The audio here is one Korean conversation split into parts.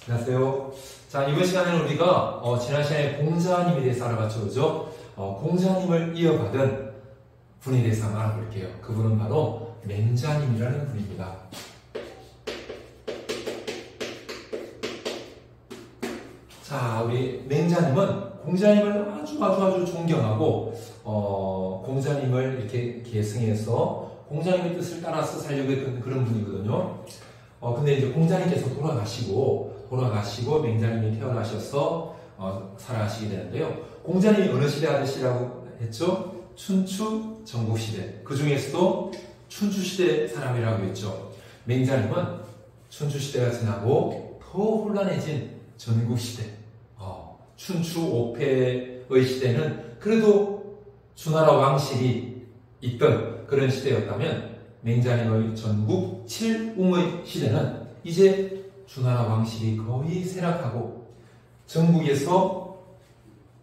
안녕하세요. 자, 이번 시간에는 우리가 지난 시간에 공자님에 대해서 알아봤죠, 그죠? 공자님을 이어받은 분에 대해서 한번 알아볼게요. 그분은 바로 맹자님이라는 분입니다. 자, 우리 맹자님은 공자님을 아주 존경하고 공자님을 이렇게 계승해서 공자님의 뜻을 따라서 살려고 했던 그런 분이거든요. 근데 이제 공자님께서 돌아가시고 맹자님이 태어나셔서 살아가시게 되는데요. 공자님이 어느 시대 아저씨라고 했죠? 춘추 전국시대. 그 중에서도 춘추시대 사람이라고 했죠. 맹자님은 춘추시대가 지나고 더 혼란해진 전국시대. 춘추 5패의 시대는 그래도 주나라 왕실이 있던 그런 시대였다면 맹자님의 전국 7웅의 시대는 이제 주나라 왕실이 거의 쇠락하고 전국에서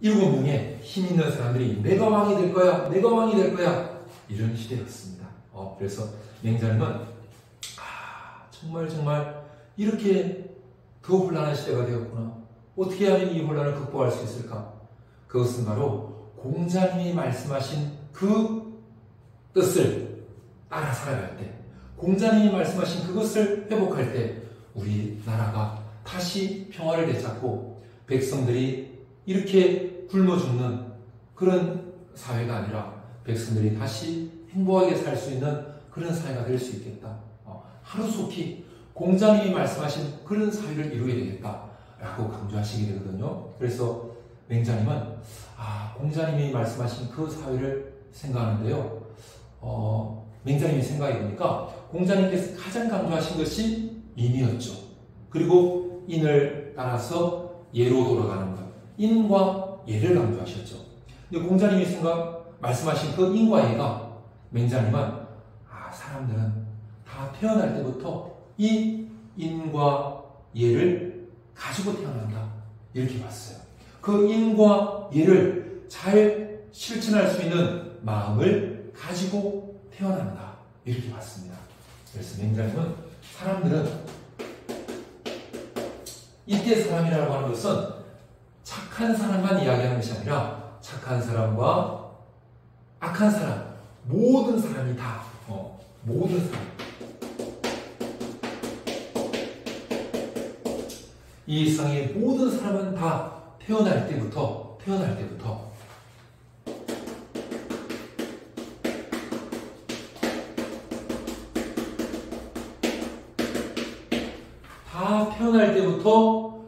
7명의 힘 있는 사람들이 내가 왕이 될 거야, 내가 왕이 될 거야 이런 시대였습니다. 그래서 맹자님은 정말 이렇게 더 혼란한 시대가 되었구나. 어떻게 하면 이 혼란을 극복할 수 있을까? 그것은 바로 공자님이 말씀하신 그 뜻을 따라 살아갈 때, 공자님이 말씀하신 그것을 회복할 때 우리나라가 다시 평화를 되찾고 백성들이 이렇게 굶어 죽는 그런 사회가 아니라 백성들이 다시 행복하게 살 수 있는 그런 사회가 될 수 있겠다. 하루속히 공자님이 말씀하신 그런 사회를 이루어야 되겠다라고 강조하시게 되거든요. 그래서 맹자님은 공자님이 말씀하신 그 사회를 생각하는데요. 맹자님이 생각해보니까 공자님께서 가장 강조하신 것이 인이었죠. 그리고 인을 따라서 예로 돌아가는 것. 인과 예를 강조하셨죠. 근데 공자님이 말씀하신 그 인과 예가 맹자님은 사람들은 다 태어날 때부터 이 인과 예를 가지고 태어난다. 이렇게 봤어요. 그 인과 예를 잘 실천할 수 있는 마음을 가지고 태어난다. 이렇게 봤습니다. 그래서 맹자님은 사람들은 이때 사람이라고 하는 것은 착한 사람만 이야기하는 것이 아니라 착한 사람과 악한 사람, 모든 사람이 다, 모든 사람. 이 세상의 모든 사람은 다 태어날 때부터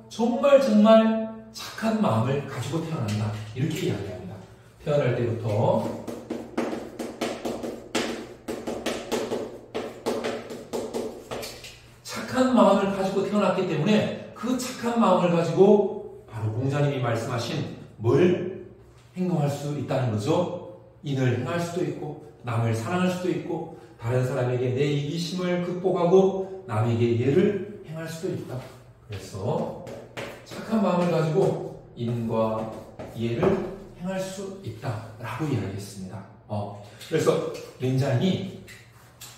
정말 착한 마음을 가지고 태어난다. 이렇게 이야기합니다. 태어날 때부터 착한 마음을 가지고 태어났기 때문에 그 착한 마음을 가지고 바로 공자님이 말씀하신 뭘 행동할 수 있다는 거죠. 인을 행할 수도 있고 남을 사랑할 수도 있고 다른 사람에게 내 이기심을 극복하고 남에게 예를 행할 수도 있다. 그래서 착한 마음을 가지고 인과 예를 행할 수 있다라고 이야기했습니다. 그래서 맹자님이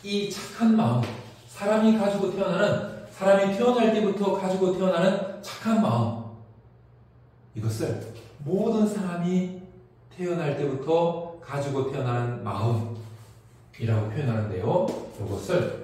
이 착한 마음, 사람이 태어날 때부터 가지고 태어나는 착한 마음, 이것을 모든 사람이 태어날 때부터 가지고 태어나는 마음이라고 표현하는데요. 이것을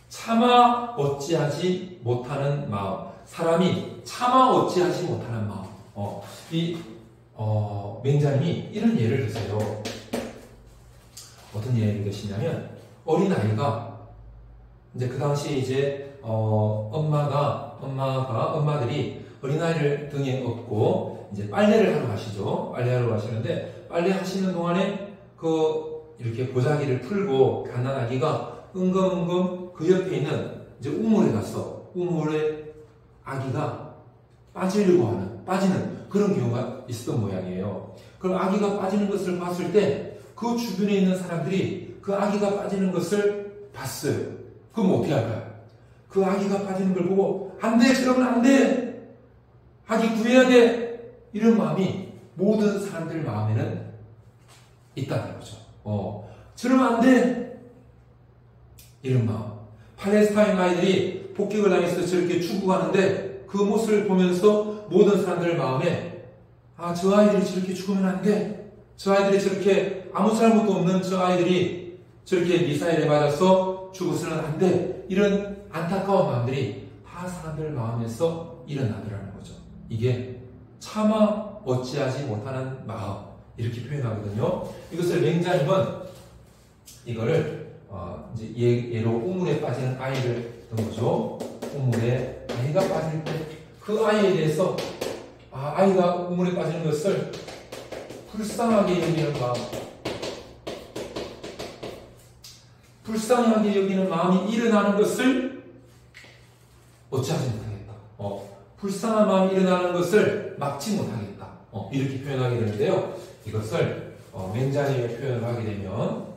차마 어찌하지 못하는 마음. 사람이 차마 어찌하지 못하는 마음. 맹자님이 이런 예를 드세요. 어떤 예를 드시냐면, 어린아이가, 이제 그 당시에 이제, 엄마들이 어린아이를 등에 업고, 이제 빨래를 하러 가시죠. 빨래하러 가시는데, 빨래 하시는 동안에 이렇게 보자기를 풀고, 갓난아기가 은검 그 옆에 있는 이제 우물에 아기가 빠지는 그런 경우가 있었던 모양이에요. 그럼 아기가 빠지는 것을 봤을 때 그 주변에 있는 사람들이 그 아기가 빠지는 것을 봤어요. 그럼 어떻게 할까요? 그 그 아기가 빠지는 걸 보고 안 돼, 그러면 안 돼, 아기 구해야 돼, 이런 마음이 모든 사람들 마음에는 있다는 거죠. 저러면 안 돼, 이런 마음. 팔레스타인 아이들이 폭격을 당해서 저렇게 죽어가는데 그 모습을 보면서 모든 사람들 마음에 저 아이들이 저렇게 죽으면 안 돼, 저 아이들이 저렇게 아무 잘못도 없는 저 아이들이 저렇게 미사일에 맞아서 죽어서는 안 돼, 이런 안타까운 마음들이 다 사람들 마음에서 일어나더라는 거죠. 이게 차마 어찌하지 못하는 마음, 이렇게 표현하거든요. 이것을 맹자님은 이거를 이제 예로 우물에 빠지는 아이를 든 거죠. 우물에 아이가 빠질 때 그 아이에 대해서 아이가 우물에 빠지는 것을 불쌍하게 여기는 마음, 불쌍하게 여기는 마음이 일어나는 것을 어찌하지 못하겠다. 불쌍한 마음이 일어나는 것을 막지 못하겠다. 이렇게 표현하게 되는데요. 이것을 맹자님의 표현을 하게 되면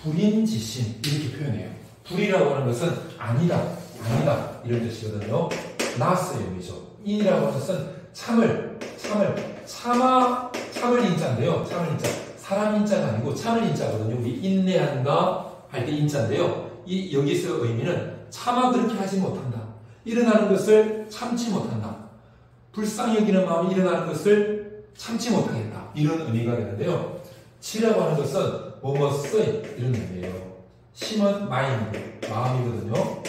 불인지심, 이렇게 표현해요. 불이라고 하는 것은 아니다, 아니다, 이런 뜻이거든요. 나스의 의미죠. 인이라고 하는 것은 참을 인자인데요. 참을 인자. 사람 인자가 아니고 참을 인자거든요. 우리 인내한다 할 때 인자인데요. 여기서 의미는 차마 그렇게 하지 못한다, 일어나는 것을 참지 못한다, 불쌍히 여기는 마음이 일어나는 것을 참지 못하겠다, 이런 의미가 되는데요. 치라고 하는 것은 뭐뭐쓰이, 이런 의미예요. 심은 마인드, 마음이거든요.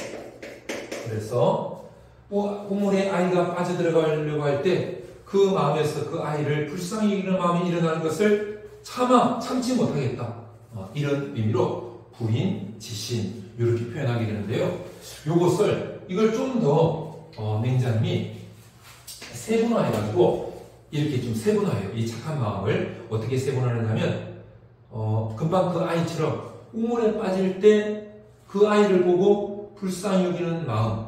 그래서 우물에 아이가 빠져들어가려고 할 때 그 마음에서 그 아이를 불쌍히 여기는 마음이 일어나는 것을 참지 못하겠다, 이런 의미로 불인지심, 이렇게 표현하게 되는데요. 이걸 좀 더 맹자님이 세분화해가지고 이렇게 좀 세분화해요. 이 착한 마음을 어떻게 세분화하냐면 금방 그 아이처럼 우물에 빠질 때 그 아이를 보고 불쌍히 여기는 마음,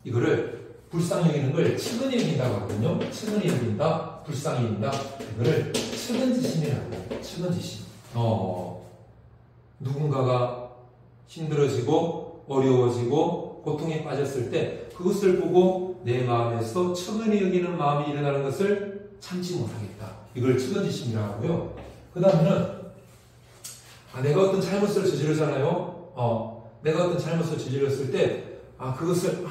이거를 불쌍히 여기는 걸 측은히 여긴다고 하거든요. 측은히 여긴다, 불쌍히 여긴다, 이거를 측은지심이라고 해요. 측은지심. 누군가가 힘들어지고 어려워지고 고통에 빠졌을 때 그것을 보고 내 마음에서 측은히 여기는 마음이 일어나는 것을 참지 못하겠다, 이걸 측은지심이라고 하고요. 그 다음에는 내가 어떤 잘못을 저지르잖아요. 내가 어떤 잘못을 저질렀을 때 그것을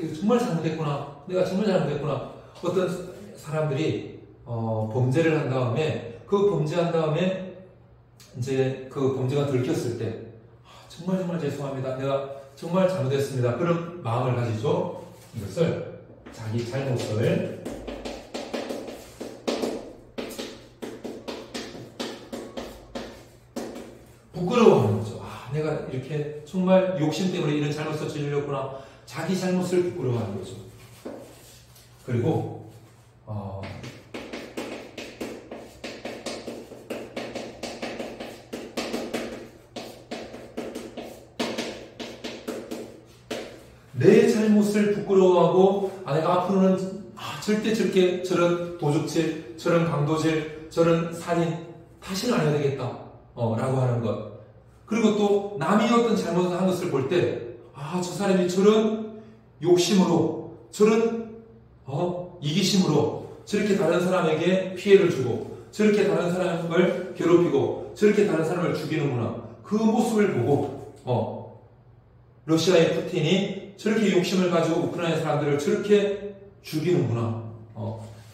이거 정말 잘못했구나, 내가 정말 잘못했구나. 어떤 사람들이 범죄를 한 다음에 그 범죄한 다음에 이제 그 범죄가 들켰을 때 정말 죄송합니다, 내가 정말 잘못했습니다, 그런 마음을 가지죠. 이것을 자기 잘못을 부끄러워하는 거죠. 내가 이렇게 정말 욕심 때문에 이런 잘못을 저질렀구나, 자기 잘못을 부끄러워하는 거죠. 그리고 내 잘못을 부끄러워하고 내가 앞으로는 절대 저런 도둑질, 저런 강도질, 저런 살인 다시는 안 해야 되겠다 라고 하는 것. 그리고 또 남이 어떤 잘못을 한 것을 볼 때 저 사람이 저런 욕심으로, 저런 이기심으로 저렇게 다른 사람에게 피해를 주고 저렇게 다른 사람을 괴롭히고 저렇게 다른 사람을 죽이는구나, 그 모습을 보고 러시아의 푸틴이 저렇게 욕심을 가지고 우크라이나 사람들을 저렇게 죽이는구나,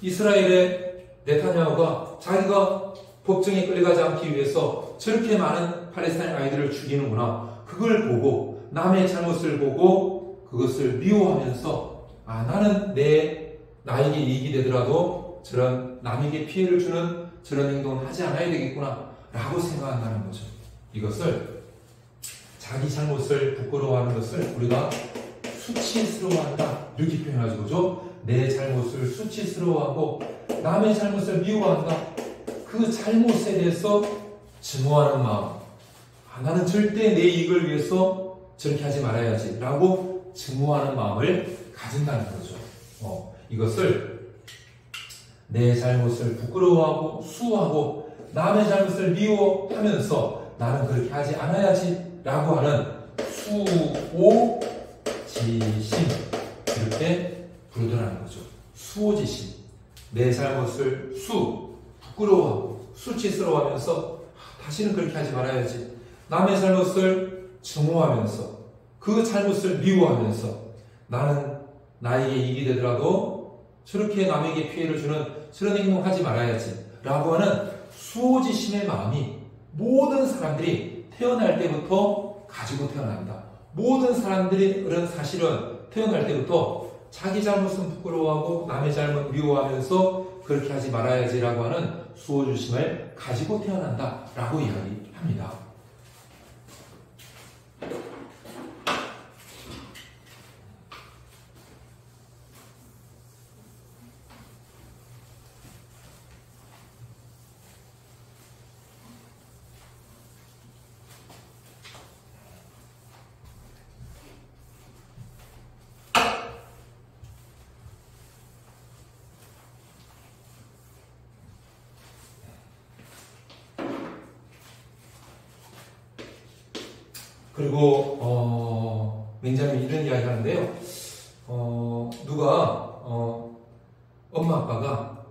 이스라엘의 네타냐후가 자기가 법정에 끌려가지 않기 위해서 저렇게 많은 팔레스타인 아이들을 죽이는구나, 그걸 보고 남의 잘못을 보고 그것을 미워하면서 나는 나에게 이익이 되더라도 저런 남에게 피해를 주는 저런 행동을 하지 않아야 되겠구나 라고 생각한다는 거죠. 이것을 자기 잘못을 부끄러워하는 것을 우리가 수치스러워한다, 이렇게 표현하죠. 그죠? 내 잘못을 수치스러워하고 남의 잘못을 미워한다, 그 잘못에 대해서 증오하는 마음. 나는 절대 내 이익을 위해서 저렇게 하지 말아야지 라고 증오하는 마음을 가진다는 거죠. 이것을 내 잘못을 부끄러워하고 수호하고 남의 잘못을 미워하면서 나는 그렇게 하지 않아야지 라고 하는 수오지심, 이렇게 부르더라는 거죠. 수오지심. 내 잘못을 부끄러워하고 수치스러워하면서 다시는 그렇게 하지 말아야지. 남의 잘못을 증오하면서 그 잘못을 미워하면서 나는 나에게 이익이 되더라도 저렇게 남에게 피해를 주는 저런 행동하지 말아야지 라고 하는 수오지심의 마음이 모든 사람들이 태어날 때부터 가지고 태어난다. 모든 사람들은 사실은 태어날 때부터 자기 잘못은 부끄러워하고 남의 잘못 미워하면서 그렇게 하지 말아야지라고 하는 수오지심을 가지고 태어난다라고 이야기합니다. 그리고 맹자님이 이런 이야기 하는데요. 누가 엄마 아빠가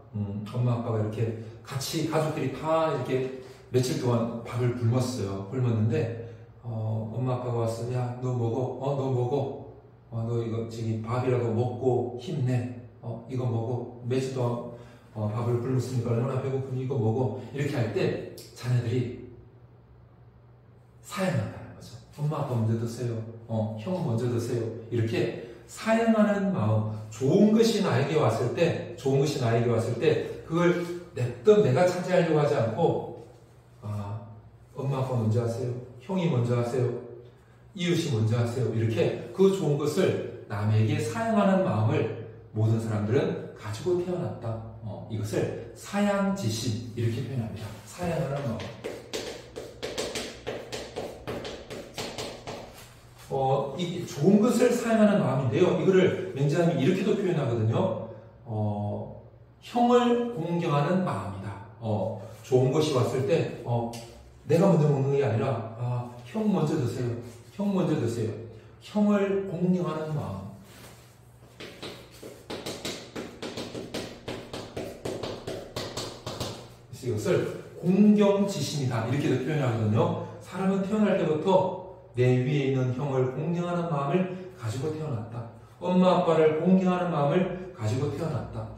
이렇게 같이 가족들이 다 이렇게 며칠 동안 밥을 굶었는데 엄마 아빠가 와서 야 너 먹어, 너 먹어, 너 이거 지금 밥이라도 먹고 힘내, 이거 먹어, 며칠 동안 밥을 굶었으니까 얼마나 배고프니 이거 먹어, 이렇게 할 때 자녀들이 사양한다. 엄마 아빠 먼저 드세요. 형 먼저 드세요. 이렇게 사양하는 마음. 좋은 것이 나에게 왔을 때 그걸 냅둬 내가 차지하려고 하지 않고 엄마 아빠 먼저 하세요. 형이 먼저 하세요. 이웃이 먼저 하세요. 이렇게 그 좋은 것을 남에게 사양하는 마음을 모든 사람들은 가지고 태어났다. 이것을 사양지심 이렇게 표현합니다. 사양하는 마음. 이 좋은 것을 사용하는 마음인데요. 이거를 맹자님이 이렇게도 표현하거든요. 형을 공경하는 마음이다. 좋은 것이 왔을 때, 내가 먼저 먹는 게 아니라, 형 먼저 드세요. 형 먼저 드세요. 형을 공경하는 마음. 그래서 이것을 공경지심이다. 이렇게도 표현하거든요. 사람은 태어날 때부터 내 위에 있는 형을 공경하는 마음을 가지고 태어났다. 엄마 아빠를 공경하는 마음을 가지고 태어났다.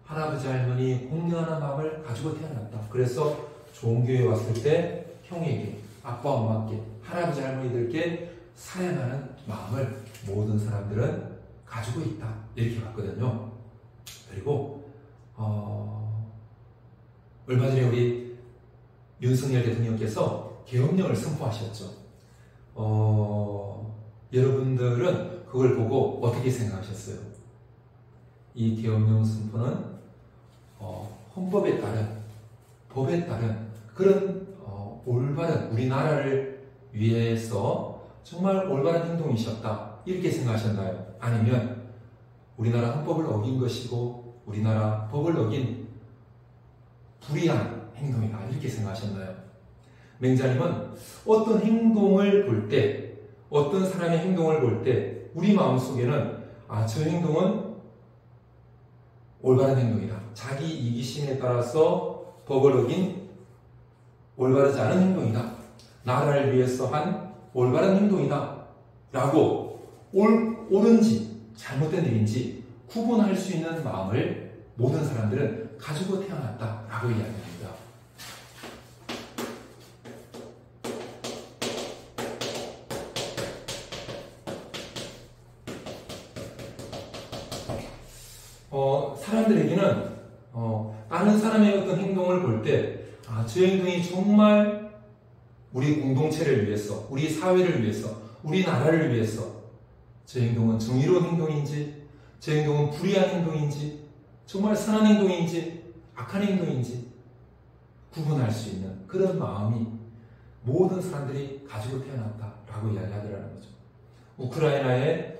할아버지 할머니 공경하는 마음을 가지고 태어났다. 그래서 좋은 교회에 왔을 때 형에게, 아빠 엄마께, 할아버지 할머니들께 사양하는 마음을 모든 사람들은 가지고 있다. 이렇게 봤거든요. 그리고 얼마 전에 우리 윤석열 대통령께서 계엄령을 선포하셨죠. 여러분들은 그걸 보고 어떻게 생각하셨어요? 이 계엄령 선포는 헌법에 따른, 법에 따른 그런 올바른 우리나라를 위해서 정말 올바른 행동이셨다 이렇게 생각하셨나요? 아니면 우리나라 헌법을 어긴 것이고 우리나라 법을 어긴 불의한 행동이다 이렇게 생각하셨나요? 맹자님은 어떤 행동을 볼 때, 어떤 사람의 행동을 볼 때 우리 마음속에는 저 행동은 올바른 행동이다. 자기 이기심에 따라서 법을 어긴 올바르지 않은 행동이다. 나라를 위해서 한 올바른 행동이다. 라고 옳은지 잘못된 일인지 구분할 수 있는 마음을 모든 사람들은 가지고 태어났다. 라고 이야기합니다. 사람들에게는 다른 사람의 어떤 행동을 볼 때 저 행동이 정말 우리 공동체를 위해서, 우리 사회를 위해서, 우리 나라를 위해서 저 행동은 정의로운 행동인지, 저 행동은 불의한 행동인지, 정말 선한 행동인지, 악한 행동인지 구분할 수 있는 그런 마음이 모든 사람들이 가지고 태어났다라고 이야기하더라는 거죠.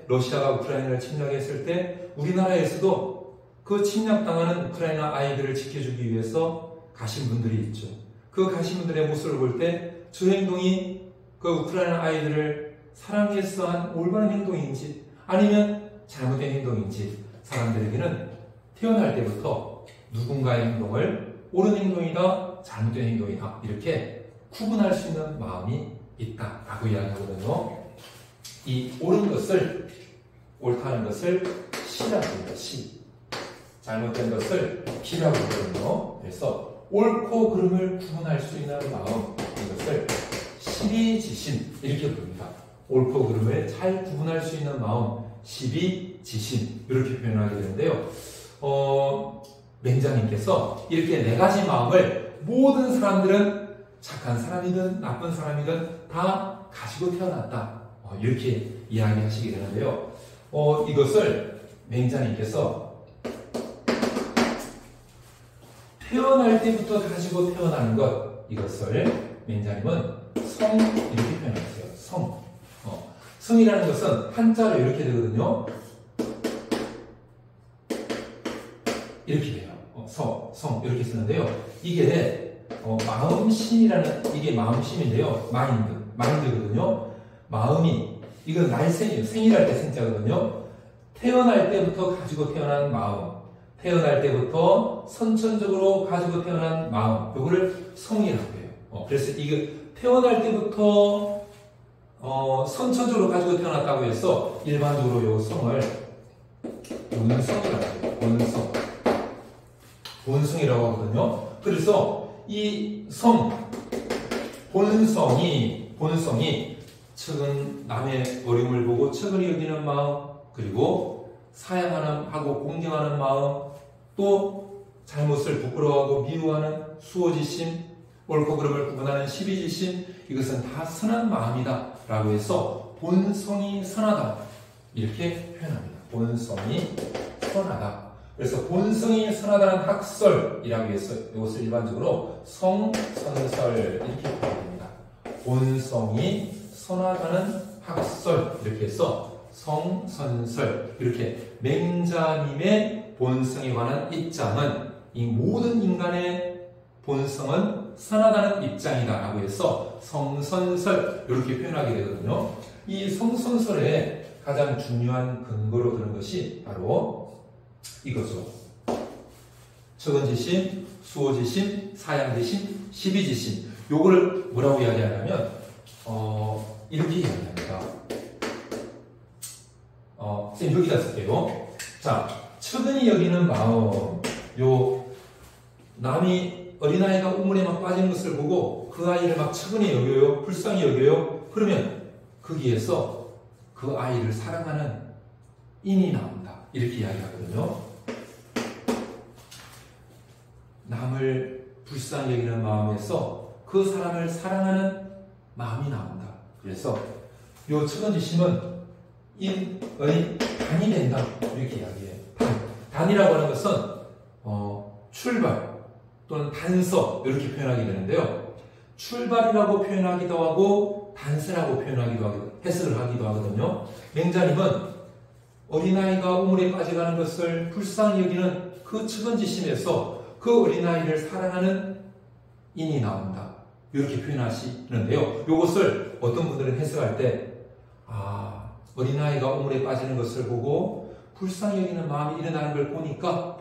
러시아가 우크라이나를 침략했을 때 우리나라에서도 그 침략당하는 우크라이나 아이들을 지켜주기 위해서 가신 분들이 있죠. 그 가시분들의 모습을 볼 때 저 행동이 그 우크라이나 아이들을 사랑해서 한 올바른 행동인지 아니면 잘못된 행동인지 사람들에게는 태어날 때부터 누군가의 행동을 옳은 행동이다, 잘못된 행동이다 이렇게 구분할 수 있는 마음이 있다라고 이야기하거든요. 이 옳은 것을, 옳다는 것을 시라고 합니다. 시. 잘못된 것을 비라고 하거든요. 그래서 옳고 그름을 구분할 수 있는 마음, 이것을 시비지신 이렇게 부릅니다. 옳고 그름을 잘 구분할 수 있는 마음, 시비지신 이렇게 표현하게 되는데요. 맹자님께서 이렇게 네 가지 마음을 모든 사람들은 착한 사람이든 나쁜 사람이든 다 가지고 태어났다. 이렇게 이야기하시게 되는데요. 이것을 맹자님께서 태어날 때부터 가지고 태어나는 것, 이것을 맹자님은 성 이렇게 표현했어요. 성. 성이라는 것은 한자로 이렇게 되거든요. 이렇게 돼요. 성 이렇게 쓰는데요. 이게 마음심이라는, 이게 마음심인데요. 마인드거든요. 마음이, 이건 날생이에요. 생일할 때 생자거든요. 태어날 때부터 가지고 태어난 마음, 태어날 때부터 선천적으로 가지고 태어난 마음, 이거를 성이라고 해요. 그래서 이게 태어날 때부터 선천적으로 가지고 태어났다고 해서 일반적으로 이 성을 본성이라고 해요. 본성이라고 하거든요. 그래서 이 본성이 측은 남의 어려움을 보고 측은히 여기는 마음, 그리고 사양하고 공경하는 마음, 또 잘못을 부끄러워하고 미워하는 수호지심, 옳고 그름을 구분하는 시비지심, 이것은 다 선한 마음이다 라고 해서 본성이 선하다 이렇게 표현합니다. 본성이 선하다. 그래서 본성이 선하다는 학설이라고 해서 이것을 일반적으로 성선설 이렇게 표현합니다. 본성이 선하다는 학설 이렇게 해서 성선설, 이렇게 맹자님의 본성에 관한 입장은 이 모든 인간의 본성은 선하다는 입장이다 라고 해서 성선설 이렇게 표현하게 되거든요. 이 성선설의 가장 중요한 근거로 드는 것이 바로 이거죠. 척은지심, 수호지심, 사양지심, 시비지심. 요거를 뭐라고 이야기하냐면 이렇게 이야기합니다. 선생님 여기다 쓸게요. 자, 측은히 여기는 마음, 남이 어린아이가 우물에 막 빠지는 것을 보고 그 아이를 막 측은히 여겨요, 불쌍히 여겨요. 그러면 거기에서 그 아이를 사랑하는 인이 나온다 이렇게 이야기하거든요. 남을 불쌍히 여기는 마음에서 그 사람을 사랑하는 마음이 나온다. 그래서 이 측은지심은 인의 단이 된다 이렇게 이야기해요. 단이라고 하는 것은 출발 또는 단서 이렇게 표현하게 되는데요. 출발이라고 표현하기도 하고 단서라고 표현하기도 하고 해석을 하기도 하거든요. 맹자님은 어린아이가 우물에 빠져가는 것을 불쌍히 여기는 그 측은지심에서 그 어린아이를 사랑하는 인이 나온다 이렇게 표현하시는데요. 이것을 어떤 분들은 해석할 때 어린아이가 우물에 빠지는 것을 보고 불쌍히 여기는 마음이 일어나는 걸 보니까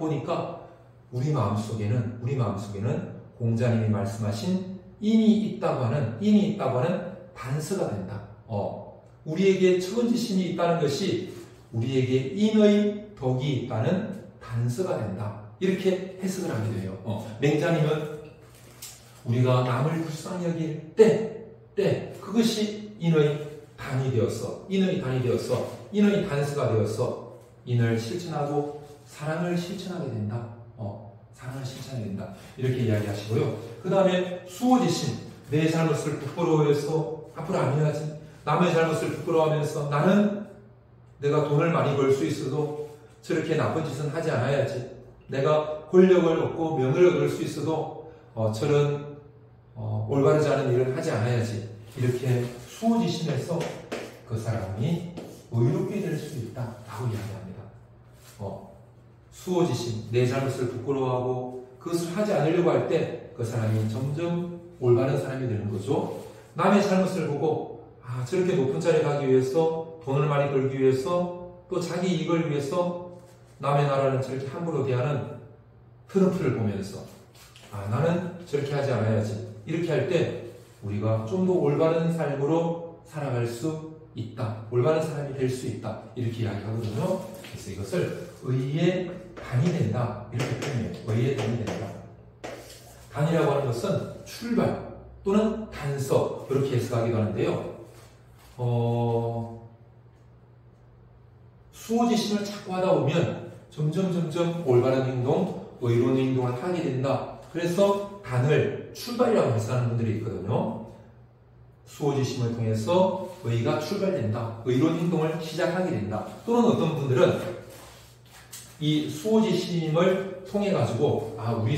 우리 마음속에는 공자님이 말씀하신 인이 있다고 하는 단서가 된다. 우리에게 측은지심이 있다는 것이 우리에게 인의 덕이 있다는 단서가 된다. 이렇게 해석을 하게 돼요. 맹자님은 우리가 남을 불쌍히 여길 때 그것이 인의 단이 되어서 인의 단서가 되어서 인을 실천하고 사랑을 실천하게 된다. 사랑을 실천하게 된다. 이렇게 이야기하시고요. 그 다음에 수호지심, 내 잘못을 부끄러워해서 앞으로 안 해야지. 남의 잘못을 부끄러워하면서 나는 내가 돈을 많이 벌 수 있어도 저렇게 나쁜 짓은 하지 않아야지. 내가 권력을 얻고 명예를 얻을 수 있어도 저런 올바르지 않은 일을 하지 않아야지. 이렇게 수호지심에서 그 사람이 의롭게 될 수 있다라고 이야기합니다. 수호지심, 내 잘못을 부끄러워하고 그것을 하지 않으려고 할 때 그 사람이 점점 올바른 사람이 되는 거죠. 남의 잘못을 보고 저렇게 높은 자리에 가기 위해서, 돈을 많이 벌기 위해서, 또 자기 이익을 위해서 남의 나라는 저렇게 함부로 대하는 트럼프를 보면서 나는 저렇게 하지 않아야지, 이렇게 할 때 우리가 좀 더 올바른 삶으로 살아갈 수 있다, 올바른 사람이 될 수 있다, 이렇게 이야기하거든요. 그래서 이것을 의의 단이 된다, 이렇게 표현해요. 의의 단이 된다. 단이라고 하는 것은 출발 또는 단서, 이렇게 해석하기도 하는데요. 수호지심을 자꾸 하다 보면 점점 올바른 행동, 의로운 행동을 하게 된다. 그래서 단을 출발이라고 해석하는 분들이 있거든요. 수호지심을 통해서 의가 출발된다, 의로운 행동을 시작하게 된다. 또는 어떤 분들은 이 수호지심을 통해 가지고 우리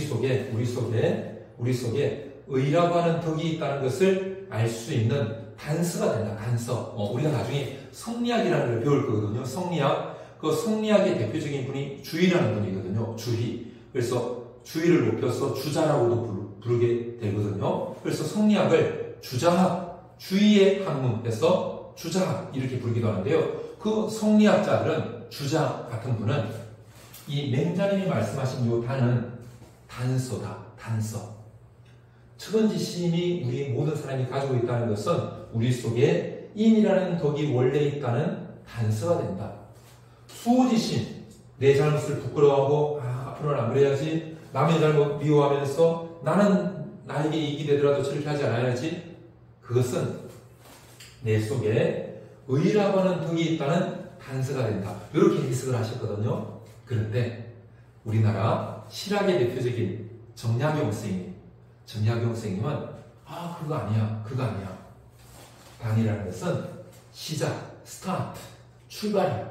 속에 의라고 하는 덕이 있다는 것을 알 수 있는 단서가 된다. 단서. 우리가 나중에 성리학이라는 걸 배울 거거든요. 성리학. 그 성리학의 대표적인 분이 주희라는 분이거든요. 주희. 그래서 주희를 높여서 주자라고도 부르게 되거든요. 그래서 성리학을 주자학, 주희의 학문에서 주자학 이렇게 부르기도 하는데요. 그 성리학자들은, 주자학 같은 분은 이 맹자님이 말씀하신 이 단은 단서다. 단서. 측은지심이 우리 모든 사람이 가지고 있다는 것은 우리 속에 인이라는 덕이 원래 있다는 단서가 된다. 수호지심, 내 잘못을 부끄러워하고 앞으로는 안 그래야지, 남의 잘못 미워하면서 나는 나에게 이익이 되더라도 저렇게 하지 않아야지, 그것은 내 속에 의라고 하는 덕이 있다는 단서가 된다. 이렇게 해석을 하셨거든요. 그런데 우리나라 실학의 대표적인 정약용 선생님은 그거 아니야. 단이라는 것은 시작, 스타트, 출발이야.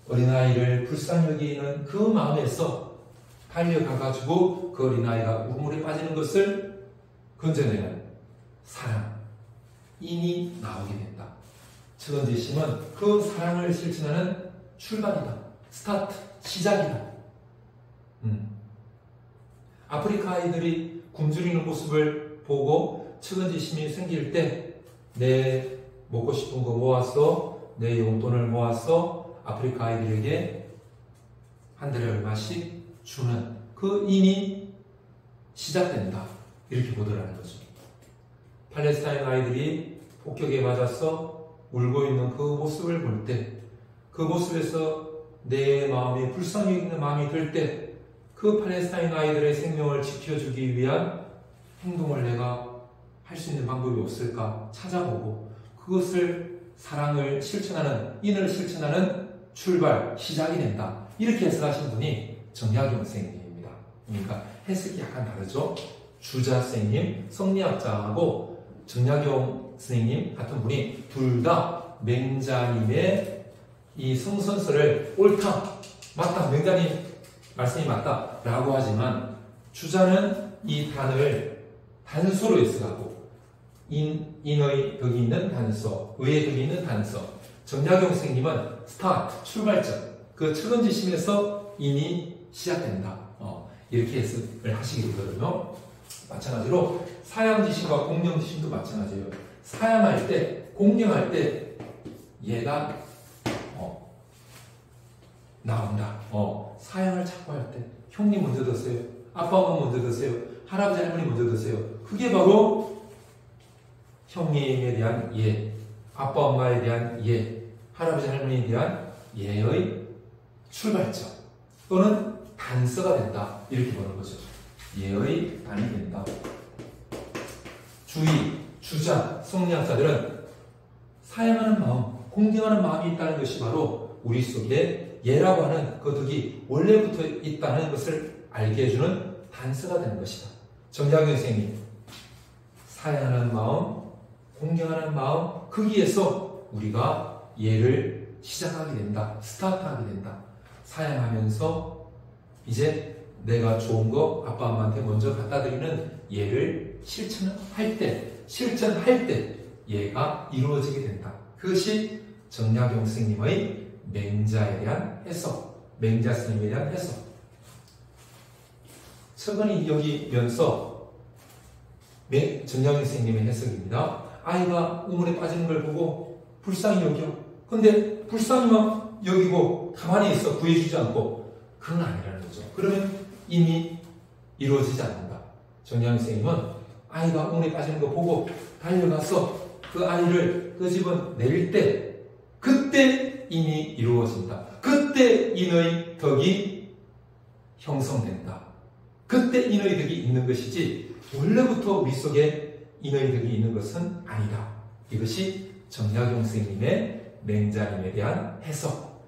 어린아이를 불쌍히 여기는 그 마음에서 달려가가지고 그 어린아이가 우물에 빠지는 것을 건져내는 사랑, 인이 나오게 된다. 측은지심은 그 사랑을 실천하는 출발이다. 스타트, 시작이다. 아프리카 아이들이 굶주리는 모습을 보고 측은지심이 생길 때 내 먹고 싶은 거 모아서, 내 용돈을 모아서 아프리카 아이들에게 한 달에 얼마씩 주는 그 인이 시작된다. 이렇게 보더라는 거죠. 팔레스타인 아이들이 폭격에 맞아서 울고 있는 그 모습을 볼 때, 그 모습에서 내 마음이 불쌍히 있는 마음이 들 때, 그 팔레스타인 아이들의 생명을 지켜주기 위한 행동을 내가 할 수 있는 방법이 없을까 찾아보고, 그것을 사랑을 실천하는, 인을 실천하는 출발, 시작이 된다. 이렇게 해석하신 분이 정약용 선생님입니다. 그러니까 해석이 약간 다르죠. 주자 선생님, 성리학자하고 정약용 선생님 같은 분이 둘 다 맹자님의 이 성선설을 옳다, 맞다, 맹자님 말씀이 맞다 라고 하지만, 주자는 이 단을 단서로 해석하고, 인의 덕이 있는 단서, 의의 덕이 있는 단서, 정약용 선생님은 스타트, 출발점, 그 측은지심에서 인이 시작된다. 이렇게 해석을 하시게 되거든요. 마찬가지로 사양지심과 공명지심도 마찬가지예요. 사양할 때, 공명할 때 얘가 나온다. 사양을 자꾸 할 때 형님 먼저 드세요, 아빠 엄마 먼저 드세요, 할아버지 할머니 먼저 드세요. 그게 바로 형님에 대한 예, 아빠 엄마에 대한 예, 할아버지 할머니에 대한 예의 출발점 또는 단서가 된다. 이렇게 보는 거죠. 예의 단이 된다. 주의, 주자, 성리학자들은 사양하는 마음, 공경하는 마음이 있다는 것이 바로 우리 속에 예라고 하는 그 덕이 원래부터 있다는 것을 알게 해주는 단서가 되는 것이다. 정약용 선생님, 사양하는 마음, 공경하는 마음, 거기에서 우리가 예를 시작하게 된다. 스타트하게 된다. 사양하면서 이제 내가 좋은 거 아빠 엄마한테 먼저 갖다 드리는 예를 실천할 때 예가 이루어지게 된다. 그것이 정약용 선생님의 맹자에 대한 해석, 맹자 스님에 대한 해석. 최근에 여기면서 정량윤 선생님의 해석입니다. 아이가 우물에 빠지는 걸 보고 불쌍히 여겨. 근데 불쌍히만 여기고 가만히 있어. 구해주지 않고. 그건 아니라는 거죠. 그러면 이미 이루어지지 않는다. 정량윤 선생님은 아이가 우물에 빠지는 거 보고 달려가서 그 아이를 끄집어낼 때 그때 이미 이루어진다. 그때 인의 덕이 형성된다. 그때 인의 덕이 있는 것이지 원래부터 우리 속에 인의 덕이 있는 것은 아니다. 이것이 정약용 선생님의 맹자님에 대한 해석.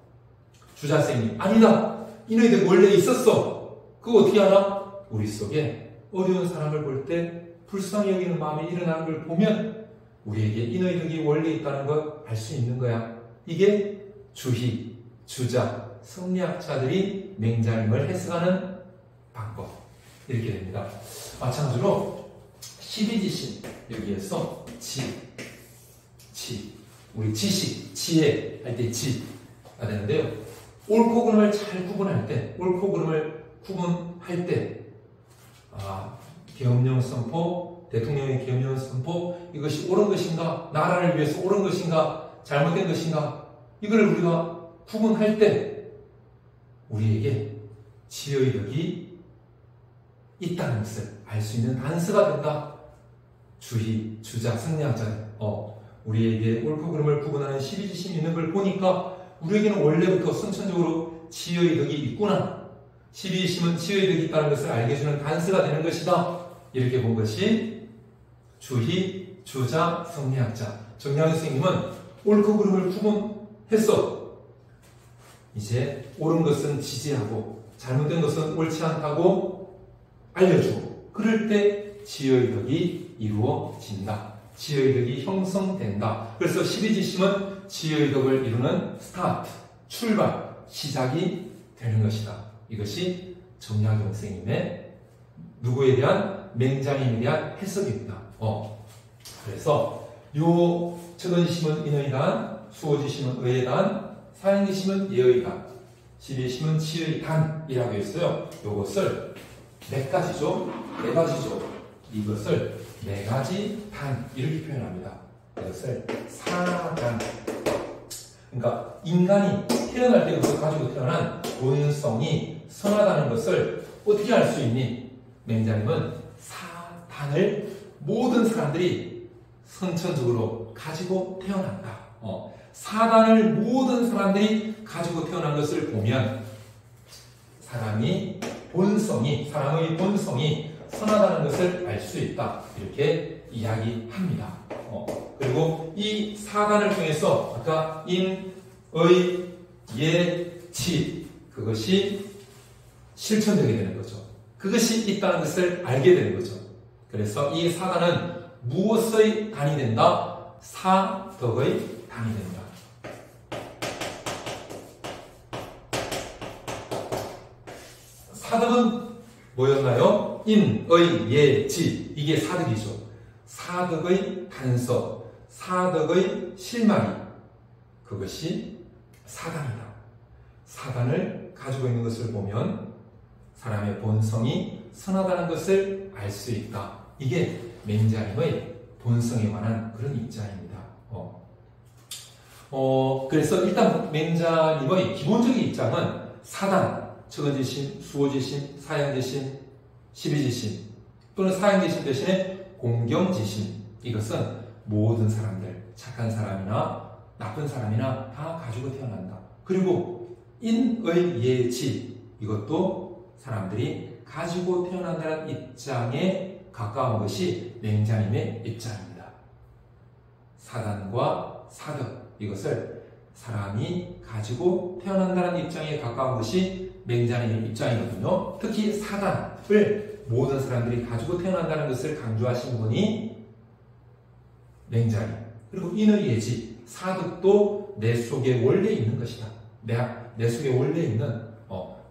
주자 선생님 아니다. 인의 덕이 원래 있었어. 그거 어떻게 알아? 우리 속에 어려운 사람을 볼 때 불쌍히 여기는 마음이 일어나는 걸 보면 우리에게 인의 덕이 원래 있다는 걸 알 수 있는 거야. 이게 주희, 주자, 성리학자들이 맹자님을 해석하는 방법. 이렇게 됩니다. 마찬가지로 십이지신 여기에서 우리 지식, 지혜 할 때 지가 되는데요. 옳고 그름을 잘 구분할 때, 계엄령 선포, 대통령의 계엄령 선포, 이것이 옳은 것인가, 나라를 위해서 옳은 것인가, 잘못된 것인가, 이걸 우리가 구분할 때 우리에게 지혜의 덕이 있다는 것을 알 수 있는 단서가 된다. 주희, 주자, 성리학자, 우리에게 옳고 그름을 구분하는 십이지심이 있는 걸 보니까 우리에게는 원래부터 선천적으로 지혜의 덕이 있구나. 십이지심은 지혜의 덕이 있다는 것을 알게 해주는 단서가 되는 것이다. 이렇게 본 것이 주희, 주자, 성리학자. 정량윤 선생님은 옳고 그름을 구분했어. 이제 옳은 것은 지지하고 잘못된 것은 옳지 않다고 알려주고 그럴 때 지혜의 덕이 이루어진다. 지혜의 덕이 형성된다. 그래서 십이지심은 지혜의 덕을 이루는 스타트, 출발, 시작이 되는 것이다. 이것이 정약용 선생님의 누구에 대한 맹자님에 대한 해석입니다. 그래서 요 척언지심은 인의 단, 수호지심은 의의 단, 사행지심은 예의 단, 십이지심은 지의 단이라고 했어요. 요것을 네 가지죠. 이것을 네 가지 단 이렇게 표현합니다. 이것을 사단. 그러니까 인간이 태어날 때부터 가지고 태어난 본성이 선하다는 것을 어떻게 알 수 있니? 맹자님은 사단을 모든 사람들이 선천적으로 가지고 태어난다. 사단을 모든 사람들이 가지고 태어난 것을 보면 사람의 본성이 선하다는 것을 알 수 있다. 이렇게 이야기합니다. 그리고 이 사단을 통해서 아까 인, 의, 예, 지 그것이 실천되게 되는 거죠. 그것이 있다는 것을 알게 되는 거죠. 그래서 이 사단은 무엇의 단이 된다? 사덕의 단이 된다. 사덕은 뭐였나요? 인, 의, 예, 지. 이게 사덕이죠. 사덕의 단서, 사덕의 실마리. 그것이 사단이다. 사단을 가지고 있는 것을 보면 사람의 본성이 선하다는 것을 알 수 있다. 이게 맹자님의 본성에 관한 그런 입장입니다. 그래서 일단 맹자님의 기본적인 입장은 사단, 척언지심, 수호지심, 사양지심, 십이지심 또는 사양지심 대신에 공경지심. 이것은 모든 사람들, 착한 사람이나 나쁜 사람이나 다 가지고 태어난다. 그리고 인의 예지 이것도 사람들이 가지고 태어난다는 입장에 가까운 것이 맹자님의 입장입니다. 사단과 사덕 이것을 사람이 가지고 태어난다는 입장에 가까운 것이 맹자님의 입장이거든요. 특히 사단을 모든 사람들이 가지고 태어난다는 것을 강조하신 분이 맹자님. 그리고 인의 예지 사덕도 내 속에 원래 있는 것이다. 내 속에 원래 있는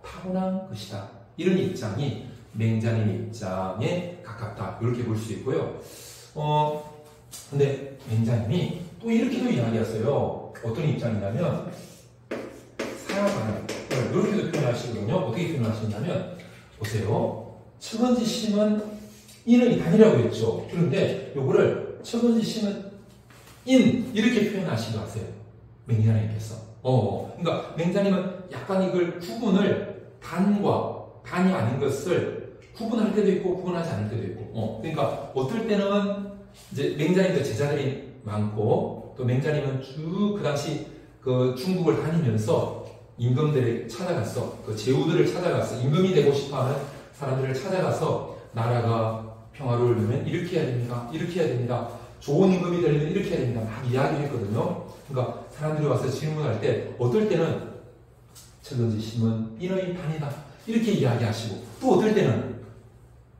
타고난 것이다. 이런 입장이 맹자님의 입장에 가깝다. 이렇게 볼 수 있고요. 근데 맹자님이 또 이렇게도 이야기하세요. 어떤 입장이냐면 사단을 이렇게도 표현하시거든요. 어떻게 표현하시냐면 보세요. 척언지심은 인의 단이라고 했죠. 그런데 요거를 처번지심은 인 이렇게 표현하시기도 하세요. 맹자님께서. 그러니까 맹자님은 약간 이걸 구분을 단이 아닌 것을 구분할 때도 있고 구분하지 않을 때도 있고. 그러니까 어떨 때는 이제 맹자님도 제자들이 많고 또 맹자님은 쭉 그 당시 그 중국을 다니면서 임금들을 찾아가서 그 제후들을 찾아가서 임금이 되고 싶어하는 사람들을 찾아가서 나라가 평화로우려면 이렇게 해야 됩니다. 이렇게 해야 됩니다. 좋은 임금이 되려면 이렇게 해야 됩니다. 막 이야기했거든요. 그러니까 사람들이 와서 질문할 때 어떨 때는 처근지심은 인의 단이다 이렇게 이야기하시고 또 어떨 때는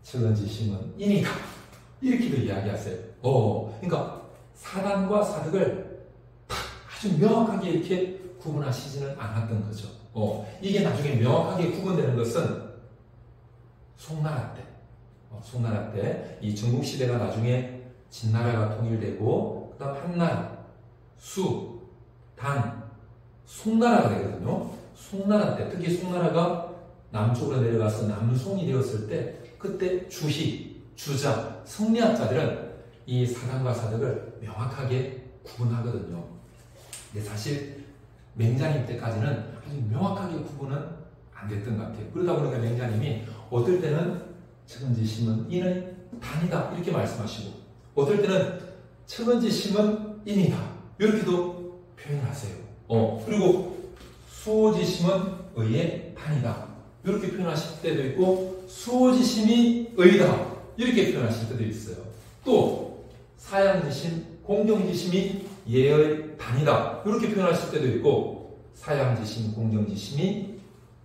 처근지심은 인이다 이렇게도 이야기하세요. 그러니까 사단과 사득을 아주 명확하게 이렇게 구분하시지는 않았던 거죠. 이게 나중에 명확하게 구분되는 것은 송나라 때. 송나라 때 이 전국시대가 나중에 진나라가 통일되고 그 다음 한나라, 수, 단, 송나라가 되거든요. 송나라 때 특히 송나라가 남쪽으로 내려가서 남송이 되었을 때 그때 주시, 주자, 성리학자들은 이 사단과 사득을 명확하게 구분하거든요. 근데 사실 맹자님 때까지는 아주 명확하게 구분은 안 됐던 것 같아요. 그러다 보니까 맹자님이 어떨 때는 처근지심은 인의 단이다 이렇게 말씀하시고 어떨 때는 처근지심은 인이다 이렇게도 표현하세요. 그리고 수호지심은 의의 단이다 이렇게 표현하실 때도 있고 수호지심이 의다 이렇게 표현하실 때도 있어요. 또 사양지심, 공경지심이 예의 단이다 이렇게 표현하실 때도 있고 사양지심, 공경지심이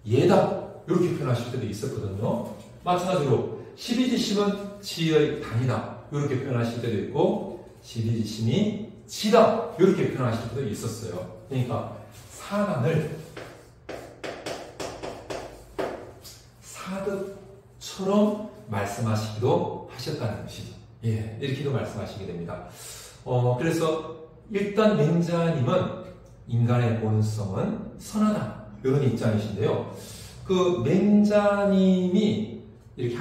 예다 이렇게 표현하실 때도 있었거든요. 마찬가지로 십이지심은 지의 단이다 이렇게 표현하실 때도 있고 십이지심이 지다 이렇게 표현하실 때도 있었어요. 그러니까 사단을 사득처럼 말씀하시기도 하셨다는 것이죠. 이렇게도 말씀하시게 됩니다. 그래서 일단 맹자님은 인간의 본성은 선하다 이런 입장이신데요. 그 맹자님이 이렇게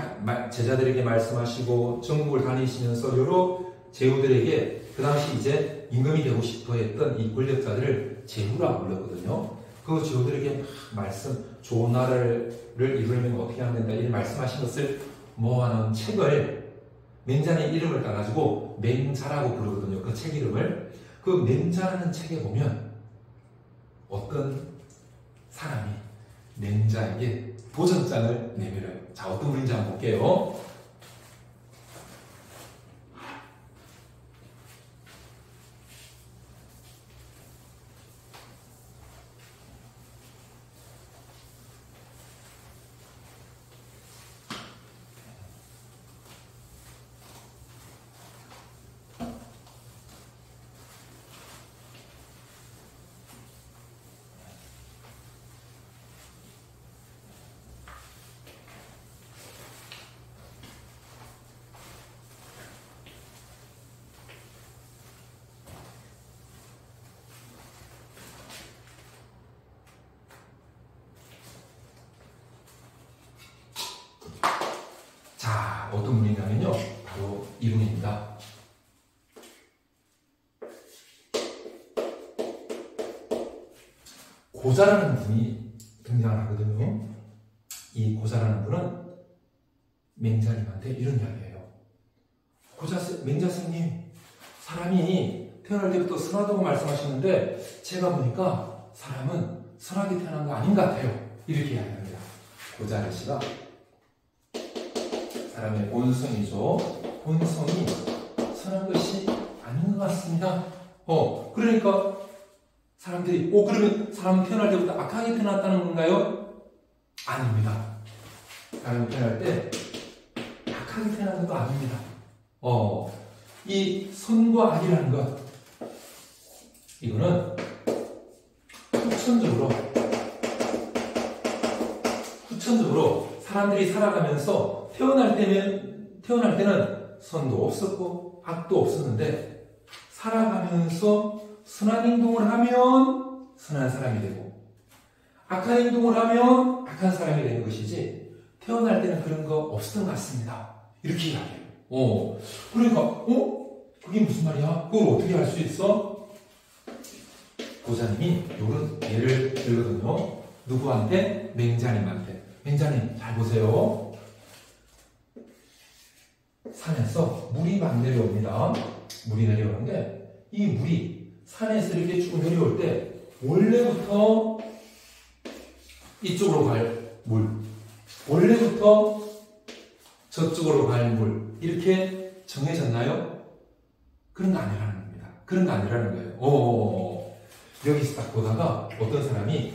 제자들에게 말씀하시고 전국을 다니시면서 여러 제후들에게 그 당시 이제 임금이 되고 싶어 했던 이 권력자들을 제후라고 불렀거든요. 그 제후들에게 막 좋은 나라를 이루려면 어떻게 하면 된다 이런 말씀하신 것을 모아놓은 책을 맹자의 이름을 따가지고 맹자라고 부르거든요. 그 책 이름을. 그 맹자라는 책에 보면 어떤 사람이 맹자에게 도전장을 내밀어요. 자, 어떤 분인지 한번 볼게요. 자, 어떤 분이냐면요. 바로 이분입니다. 고자라는 분이 등장을 하거든요. 이 고자라는 분은 맹자님한테 이런 이야기예요. 맹자 스님, 사람이 태어날 때부터 선하다고 말씀하시는데 제가 보니까 사람은 선하게 태어난 거 아닌 것 같아요. 이렇게 이야기합니다. 고자 씨가 사람의 본성이죠. 본성이 선한 것이 아닌 것 같습니다. 그러니까 사람들이 그러면 사람은 태어날 때부터 악하게 태어났다는 건가요? 아닙니다. 사람이 태어날 때 악하게 태어난 것도 아닙니다. 이 선과 악이라는 것 이거는 후천적으로 사람들이 살아가면서 태어날 때는 선도 없었고 악도 없었는데 살아가면서 선한 행동을 하면 선한 사람이 되고 악한 행동을 하면 악한 사람이 되는 것이지 태어날 때는 그런 거 없었던 것 같습니다. 이렇게 이야기해요. 그러니까 그게 무슨 말이야? 그걸 어떻게 알 수 있어? 고자님이 요런 예를 들거든요. 누구한테? 맹자님한테. 맹자님 잘 보세요. 산에서 물이 막 내려옵니다. 물이 내려오는데 이 물이 산에서 이렇게 쭉 내려올 때 원래부터 이쪽으로 갈 물, 원래부터 저쪽으로 갈 물 이렇게 정해졌나요? 그런 거 아니라는 겁니다. 그런 거 아니라는 거예요. 여기서 딱 보다가 어떤 사람이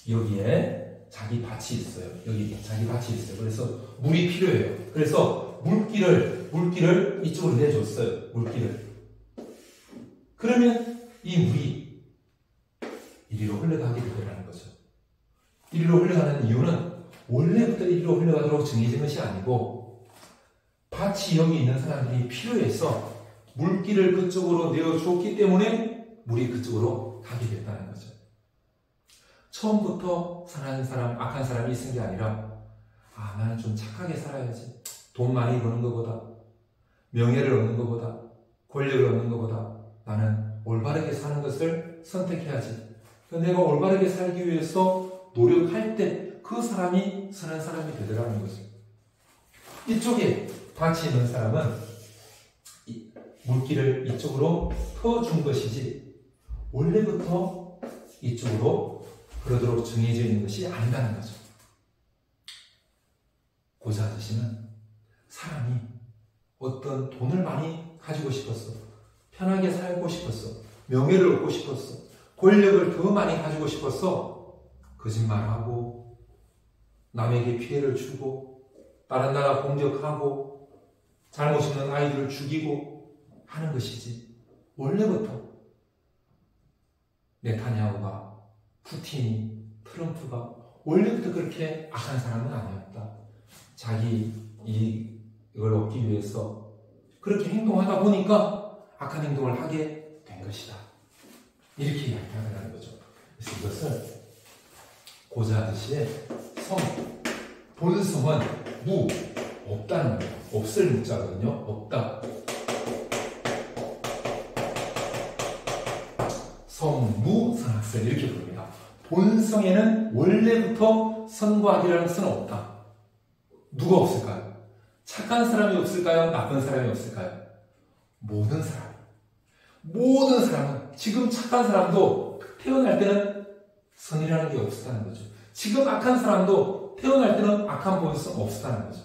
여기에 자기 밭이 있어요. 여기 자기 밭이 있어요. 그래서 물이 필요해요. 그래서 물기를 이쪽으로 내줬어요. 물기를. 그러면 이 물이 이리로 흘러가게 되더라는 거죠. 이리로 흘러가는 이유는 원래부터 이리로 흘러가도록 정해진 것이 아니고 밭이 여기 있는 사람들이 필요해서 물기를 그쪽으로 내어줬기 때문에 물이 그쪽으로 가게 됐다는 거죠. 처음부터 선한 사람, 악한 사람이 있은 게 아니라 나는 좀 착하게 살아야지. 돈 많이 버는 것보다, 명예를 얻는 것보다, 권력을 얻는 것보다 나는 올바르게 사는 것을 선택해야지. 내가 올바르게 살기 위해서 노력할 때 그 사람이 선한 사람이 되더라는 거죠. 이쪽에 밭이 있는 사람은 물기를 이쪽으로 퍼준 것이지 원래부터 이쪽으로 그러도록 정해져 있는 것이 아니라는 거죠. 고자 아저씨는 사람이 어떤 돈을 많이 가지고 싶었어, 편하게 살고 싶었어, 명예를 얻고 싶었어, 권력을 더 많이 가지고 싶었어, 거짓말하고 남에게 피해를 주고 다른 나라 공격하고 잘못 있는 아이들을 죽이고 하는 것이지 원래부터 네타냐후가, 푸틴이, 트럼프가 원래부터 그렇게 악한 사람은 아니었다. 자기 이걸 얻기 위해서 그렇게 행동하다 보니까 악한 행동을 하게 된 것이다. 이렇게 이야기하는 거죠. 그래서 이것을 고자 아저씨의 본성은 없다는 거예요. 없을 문자거든요. 없다. 성무선악설 이렇게 부릅니다. 본성에는 원래부터 선과 악이라는 것은 없다. 누가 없을까요? 착한 사람이 없을까요? 나쁜 사람이 없을까요? 모든 사람은 지금 착한 사람도 태어날 때는 선이라는 게 없었다는 거죠. 지금 악한 사람도 태어날 때는 악한 본성 없었다는 거죠.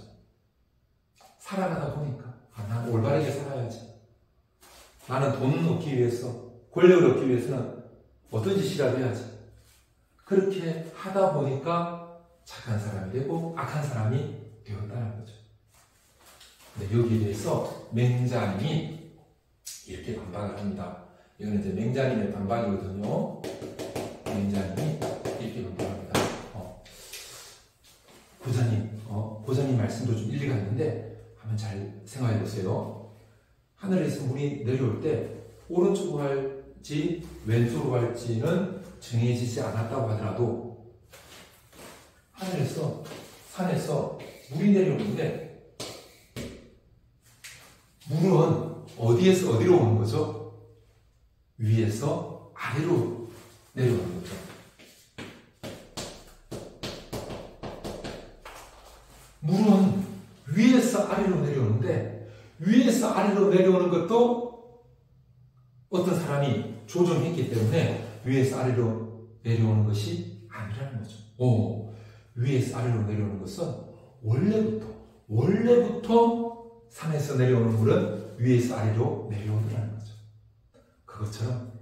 살아가다 보니까 난 올바르게 살아야지. 나는 돈을 얻기 위해서, 권력을 얻기 위해서는 어떤 짓이라도 해야지. 그렇게 하다 보니까 착한 사람이 되고 악한 사람이 되었다는 거죠. 근데 여기에 대해서 맹자님이 이렇게 반박을 합니다. 이거는 이제 맹자님의 반박이거든요. 맹자님이 이렇게 반박합니다. 고자님 말씀도 좀 일리가 있는데 한번 잘 생각해 보세요. 하늘에서 물이 내려올 때 오른쪽으로 할지 왼쪽으로 갈지는 정해지지 않았다고 하더라도 하늘에서, 산에서 물이 내려오는데 물은 어디에서 어디로 오는 거죠? 위에서 아래로 내려오는 거죠. 물은 위에서 아래로 내려오는데 위에서 아래로 내려오는 것도 어떤 사람이 조정했기 때문에 위에서 아래로 내려오는 것이 아니라는 거죠. 위에서 아래로 내려오는 것은 원래부터 산에서 내려오는 물은 위에서 아래로 내려오더라는 거죠. 그것처럼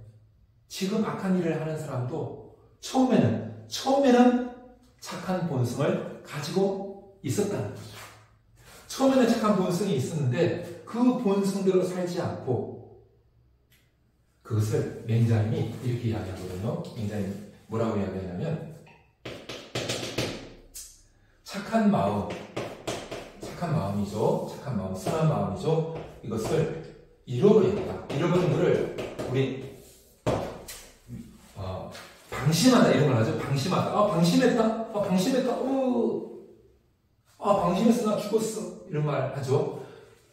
지금 악한 일을 하는 사람도 처음에는 착한 본성을 가지고 있었다는 거죠. 처음에는 착한 본성이 있었는데 그 본성대로 살지 않고 그것을 맹자님이 이렇게 이야기하거든요. 맹자님이 뭐라고 이야기하냐면 착한 마음이죠. 착한 마음, 선한 마음이죠. 이것을 잃어버렸다. 잃어버린 것을 우리 방심하다 이런 걸 하죠. 방심하다. 방심했다. 방심했어 나 죽었어. 이런 말 하죠.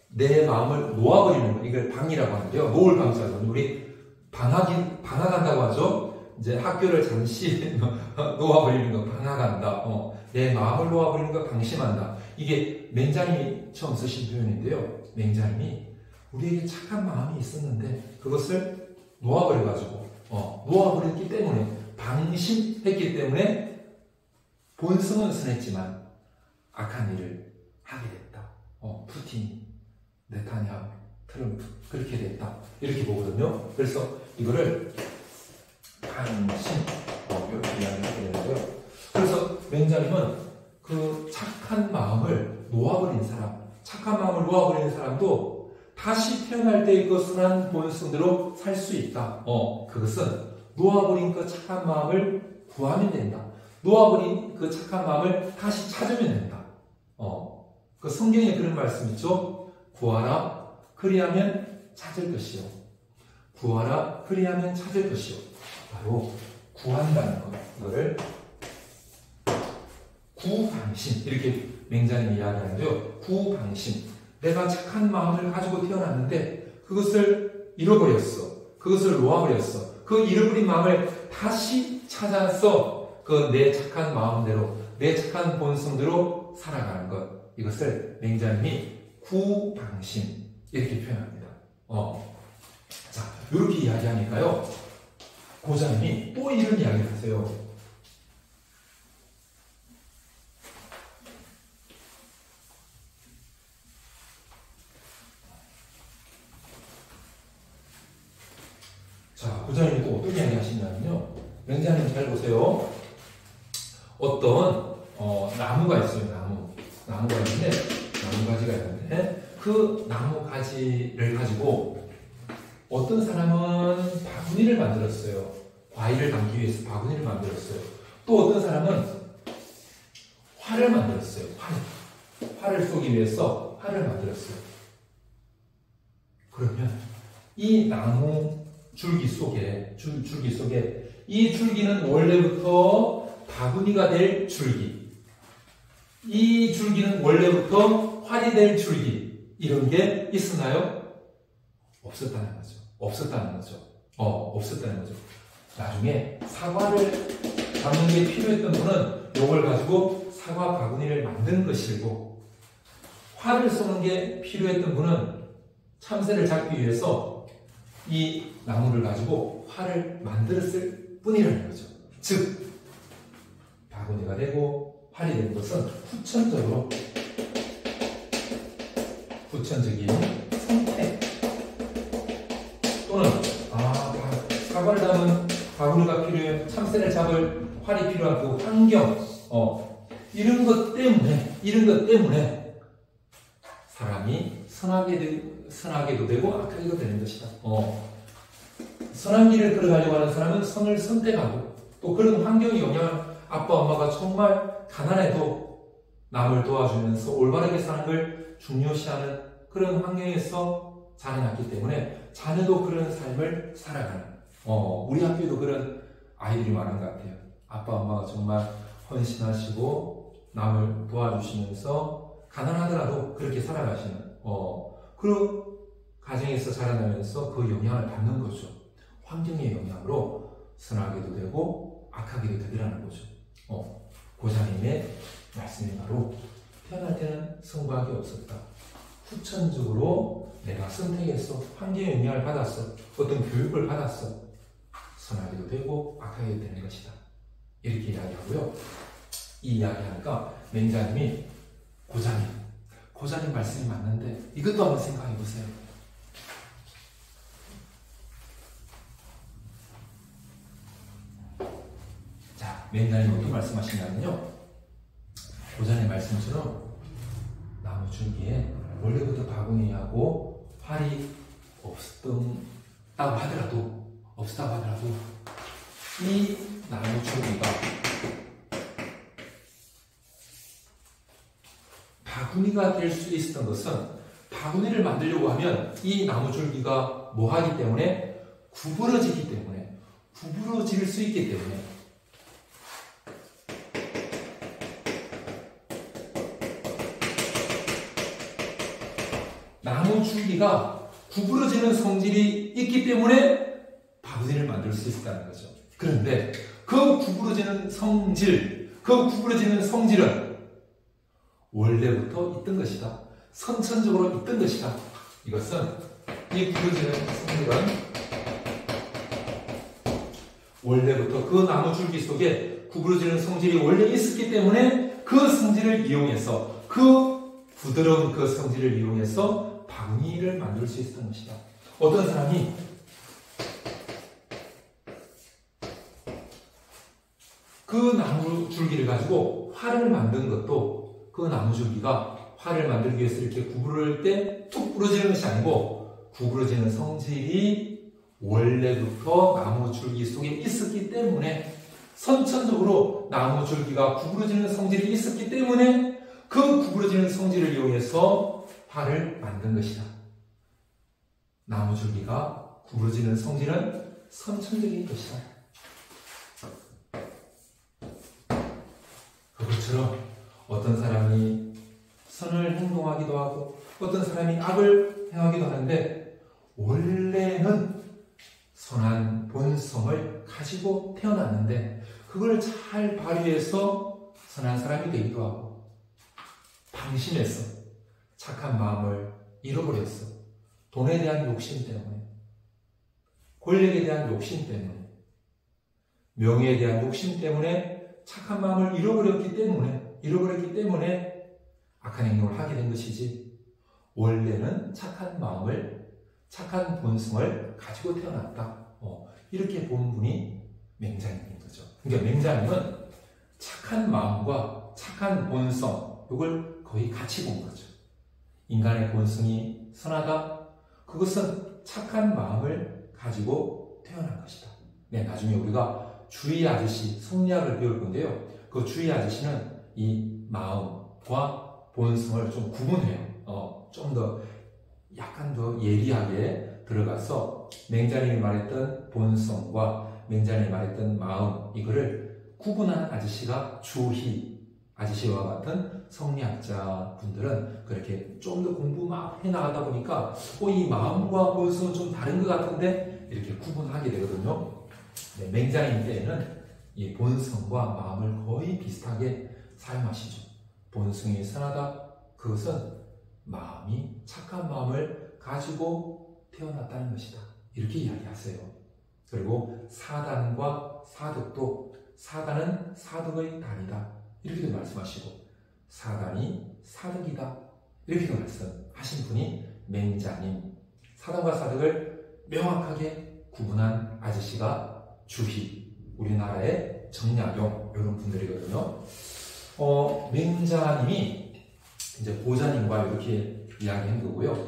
내 마음을 놓아버리는 거. 이걸 방이라고 하는데요. 놓을 방자는 우리 방학한다고 하죠. 이제 학교를 잠시 놓아버리는 거, 방학한다. 내 마음을 놓아버리는 거, 방심한다. 이게 맹자님이 처음 쓰신 표현인데요. 맹자님이 우리에게 착한 마음이 있었는데 그것을 놓아버려가지고, 놓아버렸기 때문에, 방심했기 때문에 본성은 선했지만 악한 일을 하게 됐다. 푸틴, 네타냐후, 트럼프 그렇게 됐다. 이렇게 보거든요. 그래서 이거를 방심 이렇게 이야기하게 되는데요. 그래서 맹자님은 그 착한 마음을 놓아버린 사람, 착한 마음을 놓아버리는 사람도 다시 태어날 때의 그 선한 본성대로 살 수 있다. 그것은 놓아버린 그 착한 마음을 구하면 된다. 놓아버린 그 착한 마음을 다시 찾으면 된다. 그 성경에 그런 말씀 있죠. 구하라 그리하면 찾을 것이요. 구하라 그리하면 찾을 것이요. 바로 구한다는 것. 이거를 구방심 이렇게 맹자님이 이야기하는데요. 구방심. 내가 착한 마음을 가지고 태어났는데 그것을 잃어버렸어. 그것을 놓아버렸어. 그 잃어버린 마음을 다시 찾아서 그 내 착한 마음대로, 내 착한 본성대로 살아가는 것. 이것을 맹자님이 구방심 이렇게 표현합니다. 자, 이렇게 이야기하니까요. 고자님이 또 이런 이야기를 하세요. 자, 고자님이 또 어떤 이야기 하시냐면요. 맹자님 잘 보세요. 어떤 나무가 있어요. 나무가 있는데, 나무 가지가 있는데, 그 나무 가지를 가지고 어떤 사람은 바구니를 만들었어요. 과일을 담기 위해서 바구니를 만들었어요. 또 어떤 사람은 활을 만들었어요. 활을 쏘기 위해서 활을 만들었어요. 그러면 이 나무 줄기 속에 이 줄기는 원래부터 바구니가 될 줄기, 이 줄기는 원래부터 활이 될 줄기, 이런 게 있었나요? 없었다는 거죠. 없었다는 거죠. 나중에 사과를 담는 게 필요했던 분은 이걸 가지고 사과 바구니를 만든 것이고, 활을 쏘는 게 필요했던 분은 참새를 잡기 위해서 이 나무를 가지고 활을 만들었을 뿐이라는 거죠. 즉, 바구니가 되고 활이 된 것은 후천적인 선택 또는 사과를 담은 바구니가 필요해, 참새를 잡을 활이 필요한 그 환경, 이런 것 때문에 사람이 선하게도 되고 악하게도 되는 것이다. 선한 길을 걸어가려고 하는 사람은 선을 선택하고, 또 그런 환경이 영향을, 아빠 엄마가 정말 가난해도 남을 도와주면서 올바르게 사는 걸 중요시하는 그런 환경에서 자라났기 때문에 자녀도 그런 삶을 살아가는, 우리 학교에도 그런 아이들이 많은 것 같아요. 아빠 엄마가 정말 헌신하시고 남을 도와주시면서 가난하더라도 그렇게 살아가시는, 그런 가정에서 자라나면서 그 영향을 받는 거죠. 환경의 영향으로 선하게도 되고 악하게도 되더라는 거죠. 고자님의 말씀이 바로 태어날 때는 성과학이 없었다. 후천적으로 내가 선택해서 환경의 영향을 받았어. 어떤 교육을 받았어. 선하게도 되고 악하게도 되는 것이다. 이렇게 이야기하고요. 이 이야기하니까 맹자님이 고자님 말씀이 맞는데 이것도 한번 생각해 보세요. 자, 맹자님이 어떤 말씀하시냐면요. 고자님 말씀처럼 나무 줄기에 원래부터 바구니하고 활이 없었다고 하더라도 이 나무 줄기가 바구니가 될 수 있었던 것은, 바구니를 만들려고 하면 이 나무 줄기가 뭐 하기 때문에? 구부러지기 때문에, 구부러질 수 있기 때문에. 나무 나무 줄기가 구부러지는 성질이 있기 때문에 바구니를 만들 수 있다는 거죠. 그런데 그 구부러지는 성질은 원래부터 있던 것이다. 선천적으로 있던 것이다. 이것은 이 구부러지는 성질은 원래부터 그 나무 줄기 속에 구부러지는 성질이 원래 있었기 때문에 그 성질을 이용해서 그 부드러운 그 성질을 이용해서 바구니를 만들 수 있었던 것이다. 어떤 사람이 그 나무 줄기를 가지고 활을 만든 것도 그 나무 줄기가 활을 만들기 위해서 이렇게 구부러질 때 툭 부러지는 것이 아니고 구부러지는 성질이 원래부터 나무 줄기 속에 있었기 때문에 선천적으로 나무 줄기가 구부러지는 성질이 있었기 때문에 그 구부러지는 성질을 이용해서 활을 만든 것이다. 나무 줄기가 구부러지는 성질은 선천적인 것이다. 그것처럼 어떤 사람이 선을 행동하기도 하고 어떤 사람이 악을 행하기도 하는데 원래는 선한 본성을 가지고 태어났는데 그걸 잘 발휘해서 선한 사람이 되기도 하고 방심해서 착한 마음을 잃어버렸어. 돈에 대한 욕심 때문에, 권력에 대한 욕심 때문에, 명예에 대한 욕심 때문에 착한 마음을 잃어버렸기 때문에 악한 행동을 하게 된 것이지 원래는 착한 마음을, 착한 본성을 가지고 태어났다. 이렇게 본 분이 맹자님인 거죠. 그러니까 맹자님은 착한 마음과 착한 본성, 이걸 거의 같이 본 거죠. 인간의 본성이 선하다. 그것은 착한 마음을 가지고 태어난 것이다. 네, 나중에 우리가 주의 아저씨 성리학을 배울 건데요. 그 주의 아저씨는 이 마음과 본성을 좀 구분해요. 좀 더 약간 더 예리하게 들어가서 맹자님이 말했던 본성과 맹자님이 말했던 마음, 이거를 구분한 아저씨가 주희 아저씨와 같은 성리학자 분들은 그렇게 좀 더 공부 막 해나가다 보니까 이 마음과 본성은 좀 다른 것 같은데 이렇게 구분하게 되거든요. 네, 맹자님 때에는 이 본성과 마음을 거의 비슷하게 사용하시죠. 본성이 선하다. 그것은 마음이 착한 마음을 가지고 태어났다는 것이다. 이렇게 이야기하세요. 그리고 사단과 사득도 사단은 사득의 단이다. 이렇게도 말씀하시고 사단이 사득이다. 이렇게도 말씀하신 분이 맹자님. 사단과 사득을 명확하게 구분한 아저씨가 주희, 우리나라의 정약용 이런 분들이거든요. 맹자님이 이제 고자님과 이렇게 이야기한 거고요.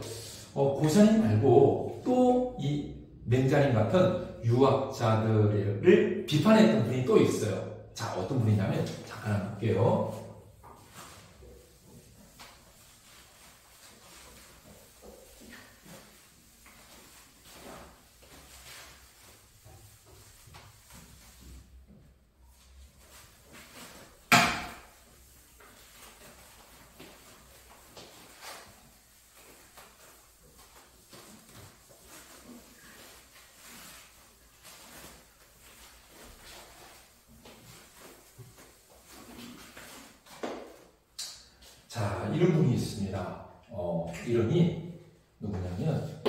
고자님 말고 또 이 맹자님 같은 유학자들을 비판했던 분이 또 있어요. 자, 어떤 분이냐면 잠깐 볼게요. 자, 이런 분이 있습니다. 이름이 누구냐면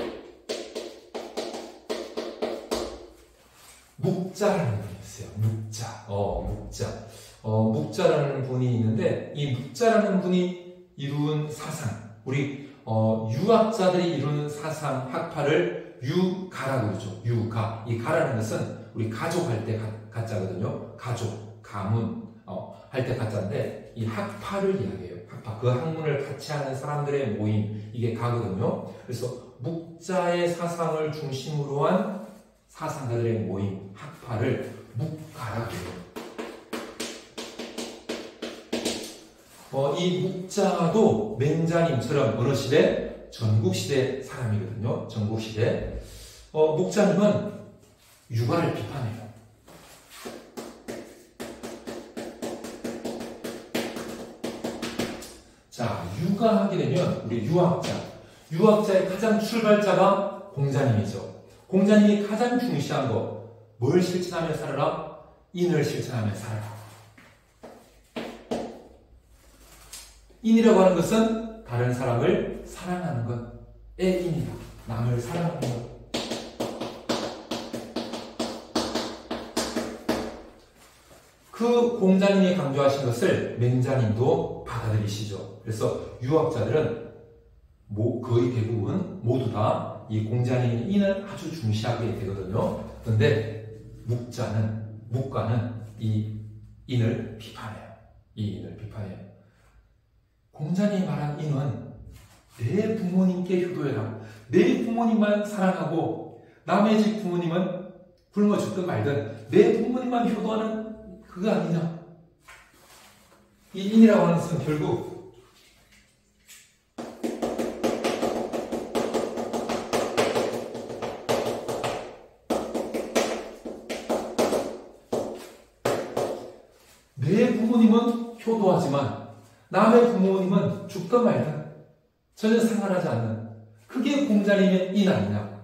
묵자라는 분이 있어요. 묵자. 묵자라는 분이 있는데 이 묵자라는 분이 이룬 사상, 우리 유학자들이 이룬 사상 학파를 유가라고 그러죠. 유가. 이 가라는 것은 우리 가족할 때 가짜거든요. 가족, 가문 할 때 가짜인데 이 학파를 이야기해요. 학파. 그 학문을 같이 하는 사람들의 모임, 이게 가거든요. 그래서 묵자의 사상을 중심으로 한 사상가들의 모임, 학파를 묵가라고 해요. 이 묵자도 맹자님처럼 어느 시대? 전국시대 사람이거든요. 전국시대. 묵자님은 유가를 비판해요. 자, 유가하게 되면 우리 유학자. 유학자의 가장 출발자가 공자님이죠. 공자님이 가장 중시한 거, 뭘 실천하며 살아라? 인을 실천하며 살아라. 인이라고 하는 것은 다른 사람을 사랑하는 것의 인이다. 남을 사랑하는 것. 그 공자님이 강조하신 것을 맹자님도 받아들이시죠. 그래서 유학자들은 거의 대부분 모두 다 이 공자님의 인을 아주 중시하게 되거든요. 그런데 묵가는 이 인을 비판해요. 이 인을 비판해요. 공자님이 말한 인은 내 부모님께 효도해라. 내 부모님만 사랑하고 남의 집 부모님은 굶어 죽든 말든 내 부모님만 효도하는 그거 아니냐. 이 인이라고 하는 것은 결국 내 부모님은 효도하지만 남의 부모님은 죽든 말든 전혀 상관하지 않는 그게 공자님의 인 아니냐.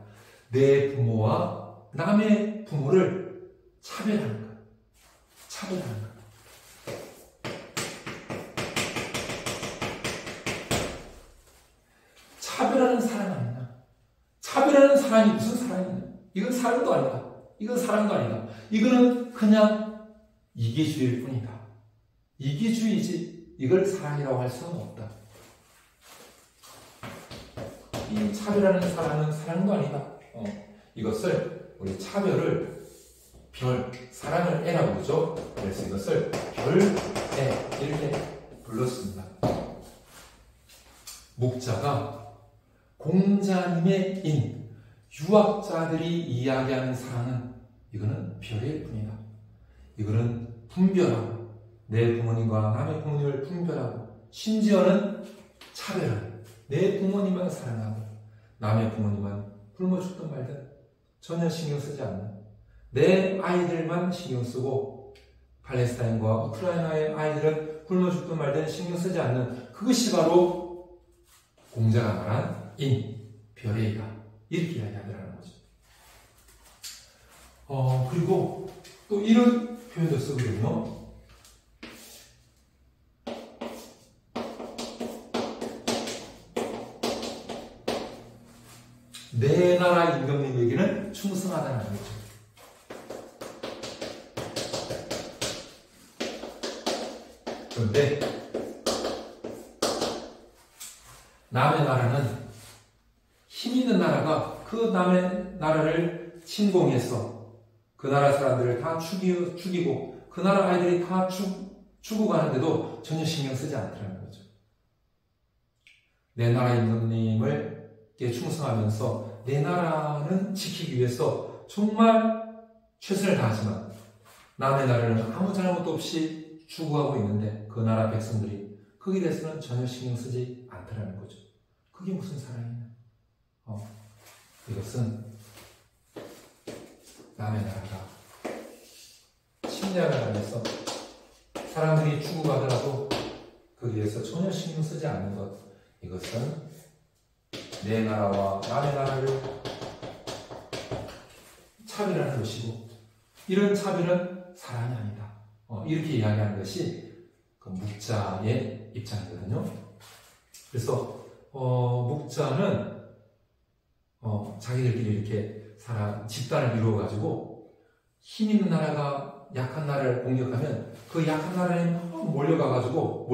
내 부모와 남의 부모를 차별하는 것. 차별하는 것. 차별하는 사랑 아니냐. 차별하는 사랑이 무슨 사랑이냐. 이건 사랑도 아니다. 이건 사랑도 아니다. 이거는 그냥 이기주의일 뿐이다. 이기주의지 이걸 사랑이라고 할 수는 없다. 이 차별하는 사랑은 사랑도 아니다. 이것을 우리 차별을 사랑을 애라고 그러죠. 그래서 이것을 별애 이렇게 불렀습니다. 묵자가 공자님의 인, 유학자들이 이야기하는 사랑은 이거는 별애일 뿐이다. 이거는 분별하고 내 부모님과 남의 부모님을 분별하고 심지어는 차별하고 내 부모님만 사랑하고 남의 부모님만 굶어 죽든 말든 전혀 신경 쓰지 않는 내 아이들만 신경 쓰고 팔레스타인과 우크라이나의 아이들은 굶어 죽든 말든 신경 쓰지 않는 그것이 바로 공자가 말한 인, 별애이다. 이렇게 이야기하더라는 거죠. 그리고 또 이런 표현도 쓰거든요. 내 나라 임금님에게는 충성하다는 거죠. 그런데 남의 나라는 힘 있는 나라가 그 남의 나라를 침공해서 그 나라 사람들을 다 죽이고 그 나라 아이들이 다 죽어가는데도 전혀 신경 쓰지 않더라는 거죠. 내 나라 임금님에게 충성하면서 내 나라는 지키기 위해서 정말 최선을 다하지만 남의 나라는 아무 잘못도 없이 죽어가고 있는데 그 나라 백성들이 거기에 대해서는 전혀 신경 쓰지 않더라는 거죠. 그게 무슨 사랑이냐. 이것은 남의 나라가 침략을 하면서 사람들이 죽어가더라도 거기에서 전혀 신경 쓰지 않는 것, 이것은 내 나라와 남의 나라를 차별하는 것이고 이런 차별은 사랑이 아니다. 이렇게 이야기하는 것이 그 묵자의 입장이거든요. 그래서 묵자는 자기들끼리 이렇게 집단을 이루어가지고 힘 있는 나라가 약한 나라를 공격하면 그 약한 나라에 몰려가서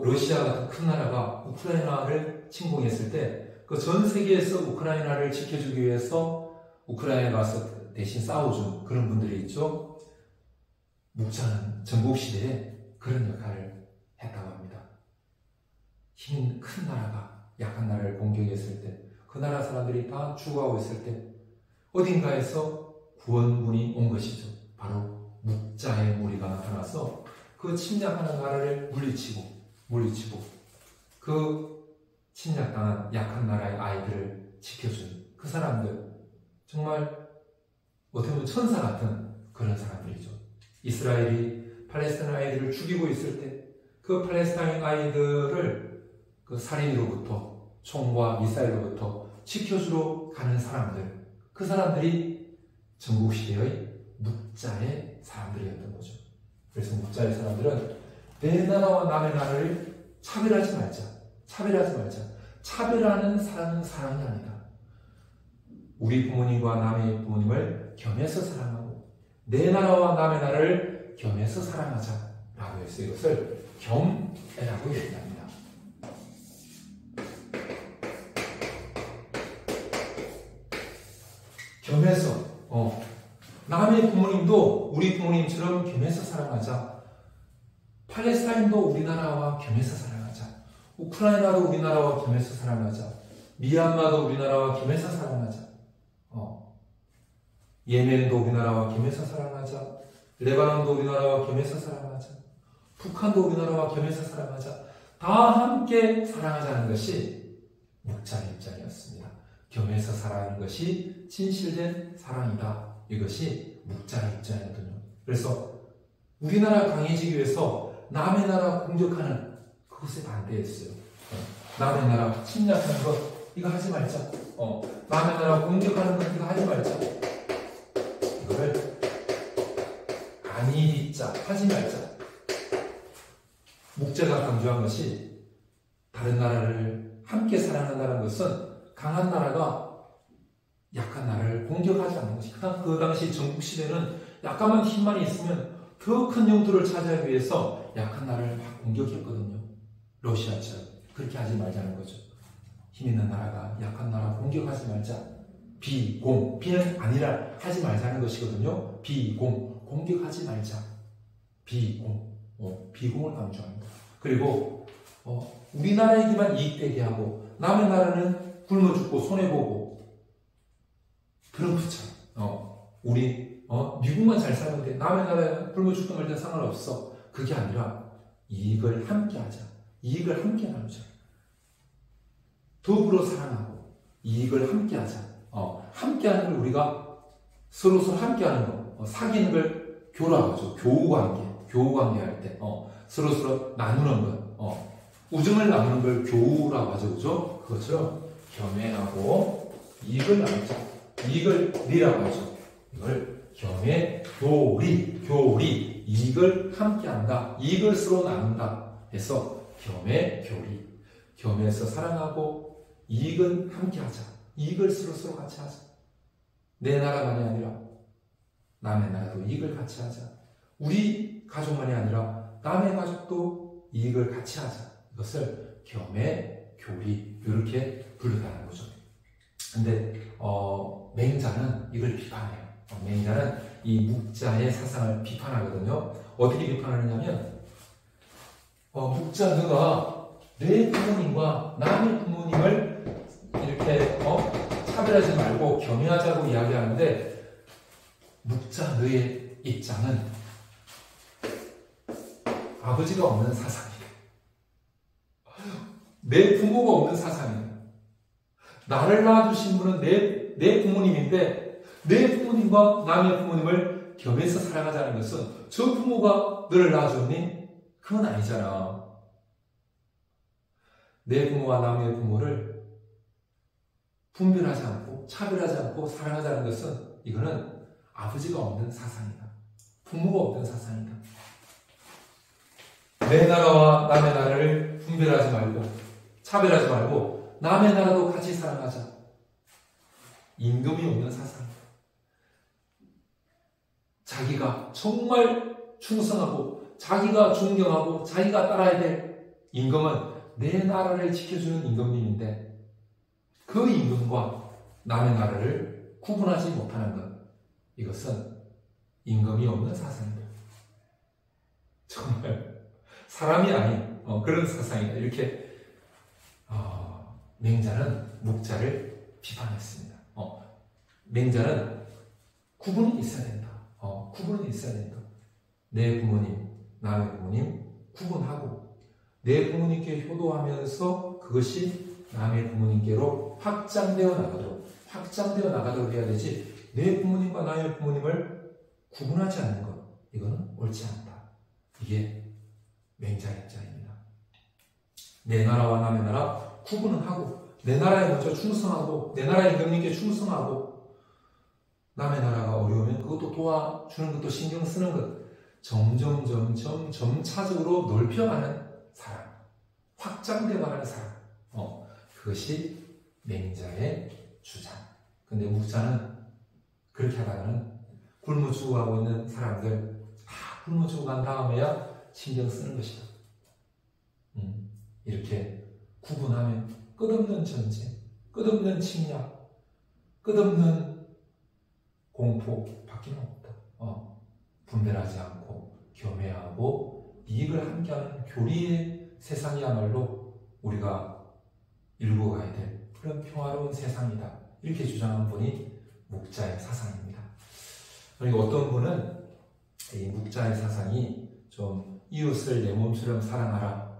러시아 같은 큰 나라가 우크라이나를 침공했을 때 그 전 세계에서 우크라이나를 지켜주기 위해서 우크라이나에 가서 대신 싸워준 그런 분들이 있죠. 묵자는 전국시대에 그런 역할을 했다고 합니다. 힘 큰 나라가 약한 나라를 공격했을 때 그 나라 사람들이 다 죽어가고 있을 때 어딘가에서 구원군이 온 것이죠. 바로 묵자의 무리가 나타나서 그 침략하는 나라를 물리치고 그 침략당한 약한 나라의 아이들을 지켜준 그 사람들, 정말 어떻게 보면 천사 같은 그런 사람들이죠. 이스라엘이 팔레스타인 아이들을 죽이고 있을 때 그 팔레스타인 아이들을 그 살인으로부터 총과 미사일로부터 지켜주러 가는 사람들, 그 사람들이 전국시대의 묵자의 사람들이었던 거죠. 그래서 묵자의 사람들은 내 나라와 남의 나라를 차별하지 말자. 차별하지 말자. 차별하는 사람은 사랑이 아니다. 우리 부모님과 남의 부모님을 겸해서 사랑하고 내 나라와 남의 나라를 겸해서 사랑하자 라고 해서 이것을 겸애라고 얘기합니다. 겸해서 남의 부모님도 우리 부모님처럼 겸해서 사랑하자. 팔레스타인도 우리나라와 겸해서 사랑하자. 우크라이나도 우리나라와 겸해서 사랑하자. 미얀마도 우리나라와 겸해서 사랑하자. 예멘도 우리나라와 겸해서 사랑하자. 레바논도 우리나라와 겸해서 사랑하자. 북한도 우리나라와 겸해서 사랑하자. 다 함께 사랑하자는 것이 묵자의 입장이었습니다. 겸해서 사랑하는 것이 진실된 사랑이다. 이것이 묵자의 입장이거든요. 그래서 우리나라 강해지기 위해서 남의 나라 공격하는 그것에 반대했어요. 남의 나라 침략하는 것 이거 하지 말자. 남의 나라 공격하는 것 이거 하지 말자. 이거를 아니 믿자 하지 말자. 묵자가 강조한 것이 다른 나라를 함께 사랑한다는 것은 강한 나라가 약한 나라를 공격하지 않는 것이. 그 당시 전국시대는 약간만 힘만 있으면 더 큰 영토를 차지하기 위해서 약한 나라를 막 공격했거든요. 러시아처럼. 그렇게 하지 말자는 거죠. 힘 있는 나라가 약한 나라 공격하지 말자. 비공, 비는 아니라 하지 말자는 것이거든요. 비공, 공격하지 말자. 비공, 비공을 강조합니다. 그리고 우리나라에게만 이익되게 하고 남의 나라는 굶어 죽고 손해보고 트럼프처럼 우리 미국만 잘 살면 돼. 남의 나라에 굶어 죽든 말든 상관없어. 그게 아니라 이익을 함께 하자. 이익을 함께 나누자. 더불어 사랑하고 이익을 함께 하자. 함께 하는 걸 우리가 서로 함께 하는 거. 사귀는 걸 교라고 하죠. 교우관계 할 때. 서로 나누는 것. 우정을 나누는 걸 교우라고 하죠. 그죠? 그것처럼 겸해하고 이익을 나누자. 이익을 리라고 하죠. 이걸 겸해, 교리, 이익을 함께 한다. 이익을 서로 나눈다. 해서 겸해, 교리. 겸해서 사랑하고 이익은 함께 하자. 이익을 서로 같이 하자. 내 나라만이 아니라 남의 나라도 이익을 같이 하자. 우리 가족만이 아니라 남의 가족도 이익을 같이 하자. 이것을 겸해, 교리 이렇게 부르다는 거죠. 근데 맹자는 이걸 비판해요. 맹자는 이 묵자의 사상을 비판하거든요. 어떻게 비판하느냐면 묵자 너가 내 부모님과 남의 부모님을 이렇게 차별하지 말고 겸해하자고 이야기하는데 묵자 너의 입장은 아버지가 없는 사상이에요. 내 부모가 없는 사상이에요. 나를 낳아주신 분은 내 부모님인데 내 부모님과 남의 부모님을 겸해서 사랑하자는 것은 저 부모가 너를 낳아줬니? 그건 아니잖아. 내 부모와 남의 부모를 분별하지 않고 차별하지 않고 사랑하자는 것은 이거는 아버지가 없는 사상이다. 부모가 없는 사상이다. 내 나라와 남의 나라를 분별하지 말고 차별하지 말고 남의 나라도 같이 사랑하자. 임금이 없는 사상이다. 자기가 정말 충성하고 자기가 존경하고 자기가 따라야 될 임금은 내 나라를 지켜주는 임금님인데 그 임금과 남의 나라를 구분하지 못하는 것, 이것은 임금이 없는 사상이다. 정말 사람이 아닌 그런 사상이다. 이렇게 맹자는 묵자를 비판했습니다. 맹자는 구분이 있어야 된다. 구분이 있어야 된다. 내 부모님, 남의 부모님 구분하고 내 부모님께 효도하면서 그것이 남의 부모님께로 확장되어 나가도록 해야 되지. 내 부모님과 남의 부모님을 구분하지 않는 것, 이거는 옳지 않다. 이게 맹자의 입장입니다. 내 나라와 남의 나라 구분은 하고 내 나라에 먼저 충성하고 내 나라의 임금님께 충성하고 남의 나라가 어려우면 그것도 도와주는 것도 신경 쓰는 것 점점 점차적으로 넓혀가는 사람, 확장되어가는 사람 그것이 맹자의 주장. 근데 묵자는 그렇게 하다가는 굶어 죽어가고 있는 사람들 굶어 죽어간 다음에야 신경 쓰는 것이다. 이렇게 구분하면 끝없는 전쟁, 끝없는 침략, 끝없는 공포밖에 없다. 분별하지 않고 겸해하고 이익을 함께하는 교리의 세상이야말로 우리가 일궈가야 될 그런 평화로운 세상이다. 이렇게 주장한 분이 묵자의 사상입니다. 그리고 어떤 분은 이 묵자의 사상이 좀 이웃을 내 몸처럼 사랑하라.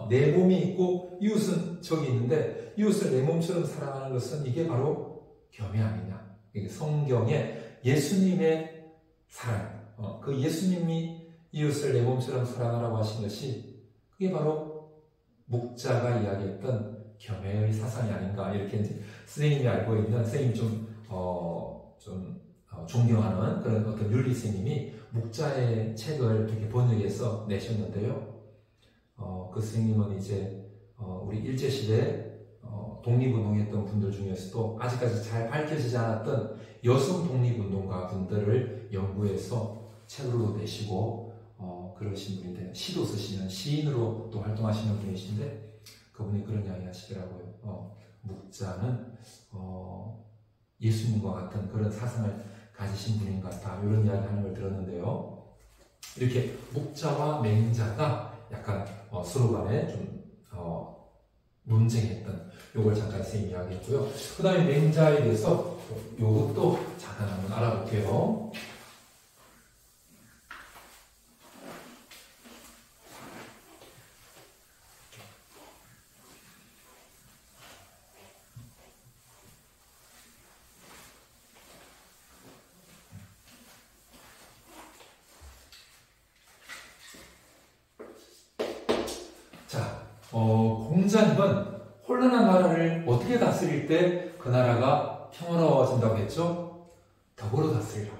내 몸이 있고 이웃은 저기 있는데 이웃을 내 몸처럼 사랑하는 것은 이게 바로 겸해 아니냐. 이게 성경에 예수님의 사랑, 그 예수님이 이웃을 내 몸처럼 사랑하라고 하신 것이 그게 바로 묵자가 이야기했던 겸해의 사상이 아닌가. 이렇게 이제 선생님이 알고 있는 선생님이 좀 존경하는 그런 어떤 윤리 선생님이 묵자의 책을 이렇게 번역해서 내셨는데요. 그 선생님은 이제 우리 일제시대 독립운동했던 분들 중에서도 아직까지 잘 밝혀지지 않았던 여성 독립운동가 분들을 연구해서 책으로도 내시고 그러신 분인데 시도 쓰시는 시인으로 또 활동하시는 분이신데 그분이 그런 이야기 하시더라고요. 묵자는 예수님과 같은 그런 사상을 가지신 분인 것 같다. 이런 이야기 하는 걸 들었는데요. 이렇게 묵자와 맹자가 약간 서로 간에 좀 논쟁했던 요걸 잠깐 선생님이 이야기했고요. 그 다음에 맹자에 대해서 요것도 잠깐 한번 알아볼게요. 공자님은 혼란한 나라를 어떻게 다스릴 때 그 나라가 평화로워진다고 했죠? 덕으로 다스리라.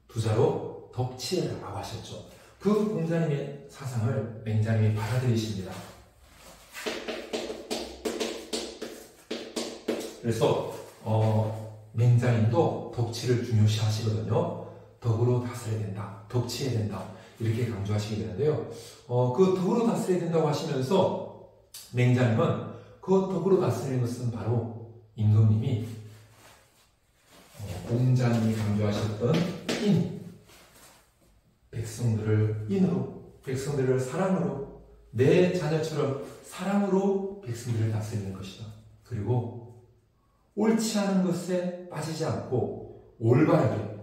두자로 덕치해라라고 하셨죠. 그 공자님의 사상을 맹자님이 받아들이십니다. 그래서 맹자님도 덕치를 중요시 하시거든요. 덕으로 다스려야 된다. 덕치해야 된다. 이렇게 강조하시게 되는데요. 그 덕으로 다스려야 된다고 하시면서 맹자님은 그 덕으로 다스리는 것은 바로 임금님이 공자님이 강조하셨던 백성들을 인으로, 백성들을 사랑으로, 내 자녀처럼 사랑으로 백성들을 다스리는 것이다. 그리고 옳지 않은 것에 빠지지 않고 올바르게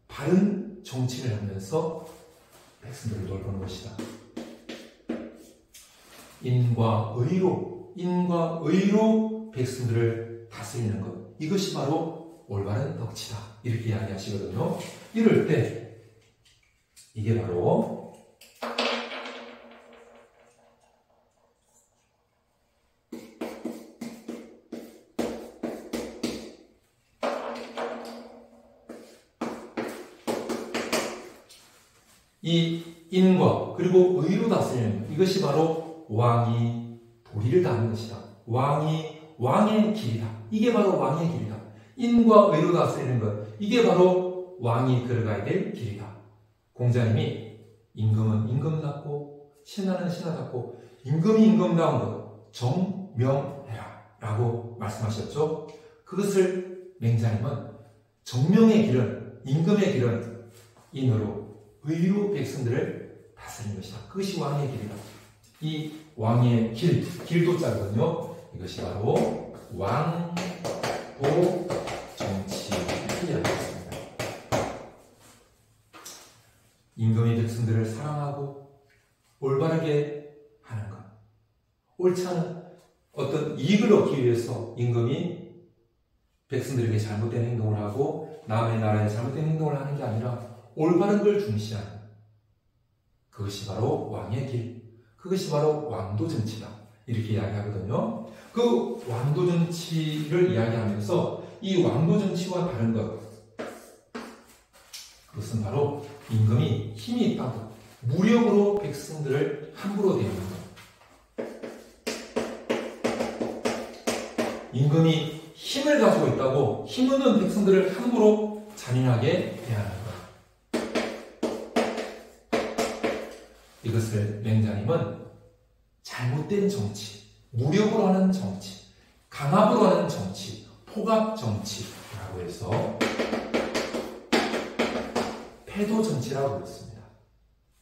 바른 정치를 하면서 백성들을 돌보는 것이다. 인과 의로 백성들을 다스리는 것. 이것이 바로 올바른 덕치다. 이렇게 이야기하시거든요. 이럴 때 이게 바로 이 인과 그리고 의로 다스리는 것. 이것이 바로 왕이 도리를 다하는 것이다. 왕의 길이다. 이게 바로 왕의 길이다. 인과 의로 다스리는 것. 이게 바로 왕이 걸어가야 될 길이다. 공자님이 임금은 임금답고 신하는 신하답고 임금이 임금다운 것 정명해라 라고 말씀하셨죠. 그것을 맹자님은 정명의 길은 임금의 길은 인으로 의로 백성들을 다스리는 것이다. 그것이 왕의 길이다. 이 왕의 길도 짜거든요. 이것이 바로 왕도 정치 이렇게 이야기했습니다. 임금이 백성들을 사랑하고 올바르게 하는 것. 옳지 않은 어떤 이익을 얻기 위해서 임금이 백성들에게 잘못된 행동을 하고 남의 나라에 잘못된 행동을 하는 게 아니라 올바른 걸 중시하는 그것이 바로 왕의 길. 그것이 바로 왕도 정치다. 이렇게 이야기하거든요. 그 왕도 정치를 이야기하면서 이 왕도 정치와 다른 것, 그것은 바로 임금이 힘이 있다고 무력으로 백성들을 함부로 대하는 것. 임금이 힘을 가지고 있다고 힘 없는 백성들을 함부로 잔인하게 대하는 것. 이것을 맹자님은 잘못된 정치, 무력으로 하는 정치, 강압으로 하는 정치, 폭압 정치라고 해서 패도 정치라고 부르습니다.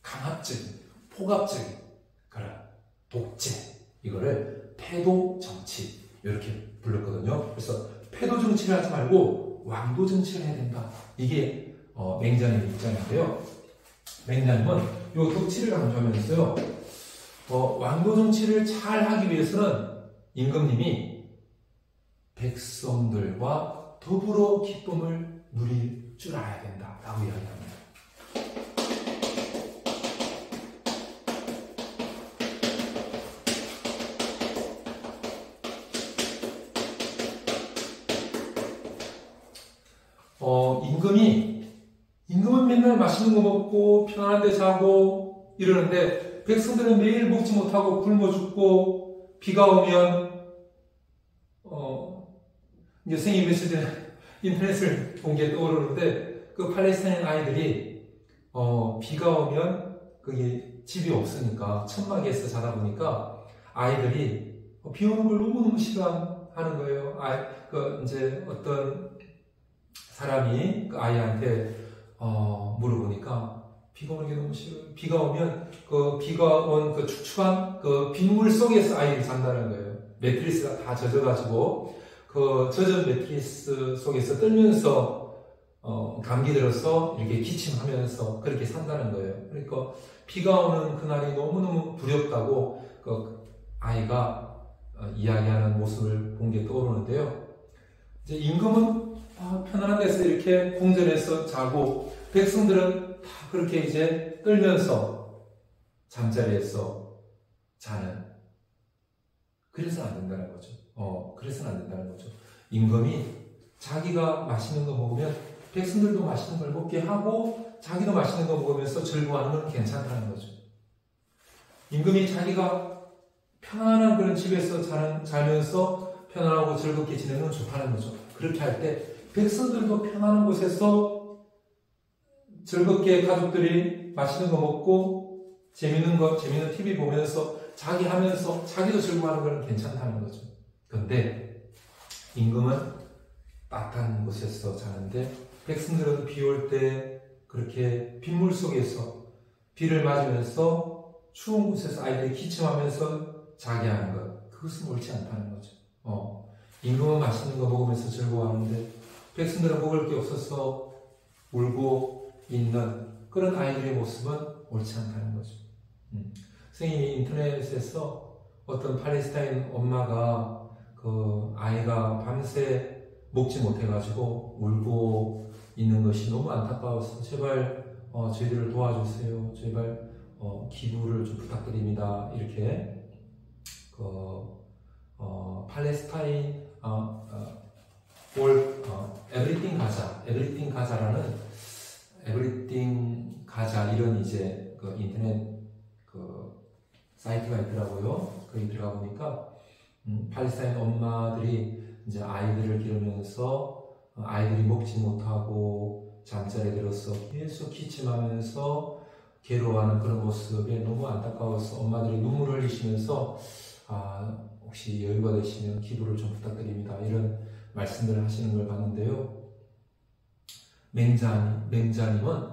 강압적인, 폭압적인 그런 독재, 이거를 패도 정치 이렇게 불렀거든요. 그래서 패도 정치를 하지 말고 왕도 정치를 해야 된다. 이게 맹자님의 입장인데요. 맹자님은 이 덕치를 강조하면서요. 왕도 정치를 잘 하기 위해서는 임금님이 백성들과 더불어 기쁨을 누릴 줄 알아야 된다라고 이야기합니다. 임금은 맨날 맛있는 거 먹고 편안한 데 자고 이러는데 백성들은 매일 먹지 못하고 굶어 죽고 비가 오면 이제 선생님 며칠 전에 인터넷을 본 게 떠오르는데 그 팔레스타인 아이들이 비가 오면 그게 집이 없으니까 천막에서 자다 보니까 아이들이 비 오는 걸 너무너무 싫어하는 거예요. 이제 어떤 사람이 그 아이한테 물어보니까 비가 오는 게 너무 싫어요. 비가 오면 비가 온 그 축축한 그 빗물 속에서 아이들이 잔다는 거예요. 매트리스가 다 젖어가지고 그 젖은 매트리스 속에서 떨면서 감기 들어서 이렇게 기침하면서 그렇게 산다는 거예요. 그러니까 비가 오는 그날이 너무너무 두렵다고 그 아이가 이야기하는 모습을 본 게 떠오르는데요. 이제 임금은 편안한 데서 이렇게 궁전에서 자고 백성들은 다 그렇게 이제 떨면서 잠자리에서 자는. 그래서는 안 된다는 거죠. 그래서는 안 된다는 거죠. 임금이 자기가 맛있는 거 먹으면 백성들도 맛있는 걸 먹게 하고 자기도 맛있는 거 먹으면서 즐거워하는 건 괜찮다는 거죠. 임금이 자기가 편안한 그런 집에서 자면서 편안하고 즐겁게 지내는 건 좋다는 거죠. 그렇게 할 때 백성들도 편안한 곳에서 즐겁게 가족들이 맛있는 거 먹고 재밌는 TV 보면서 자기 하면서 자기도 즐거워하는 건 괜찮다는 거죠. 그런데 임금은 따뜻한 곳에서 자는데 백성들은 비 올 때 그렇게 빗물 속에서 비를 맞으면서 추운 곳에서 아이들이 기침하면서 자게 하는 것, 그것은 옳지 않다는 거죠. 임금은 맛있는 거 먹으면서 즐거워하는데 백성들은 먹을 게 없어서 울고 있는 그런 아이들의 모습은 옳지 않다는 거죠. 선생님이 인터넷에서 어떤 팔레스타인 엄마가 그 아이가 밤새 먹지 못해가지고 울고 있는 것이 너무 안타까워서 제발 저희들을 도와주세요. 제발 기부를 좀 부탁드립니다. 이렇게 팔레스타인 에브리띵 가자 이런 이제 그 인터넷 그 사이트가 있더라고요. 거기 들어가 보니까 팔레스타인 엄마들이 이제 아이들을 기르면서 아이들이 먹지 못하고 잠자리에 들어서 계속 기침하면서 괴로워하는 그런 모습에 너무 안타까워서 엄마들이 눈물을 흘리시면서 혹시 여유가 되시면 기부를 좀 부탁드립니다. 이런 말씀들을 하시는 걸 봤는데요. 맹자님은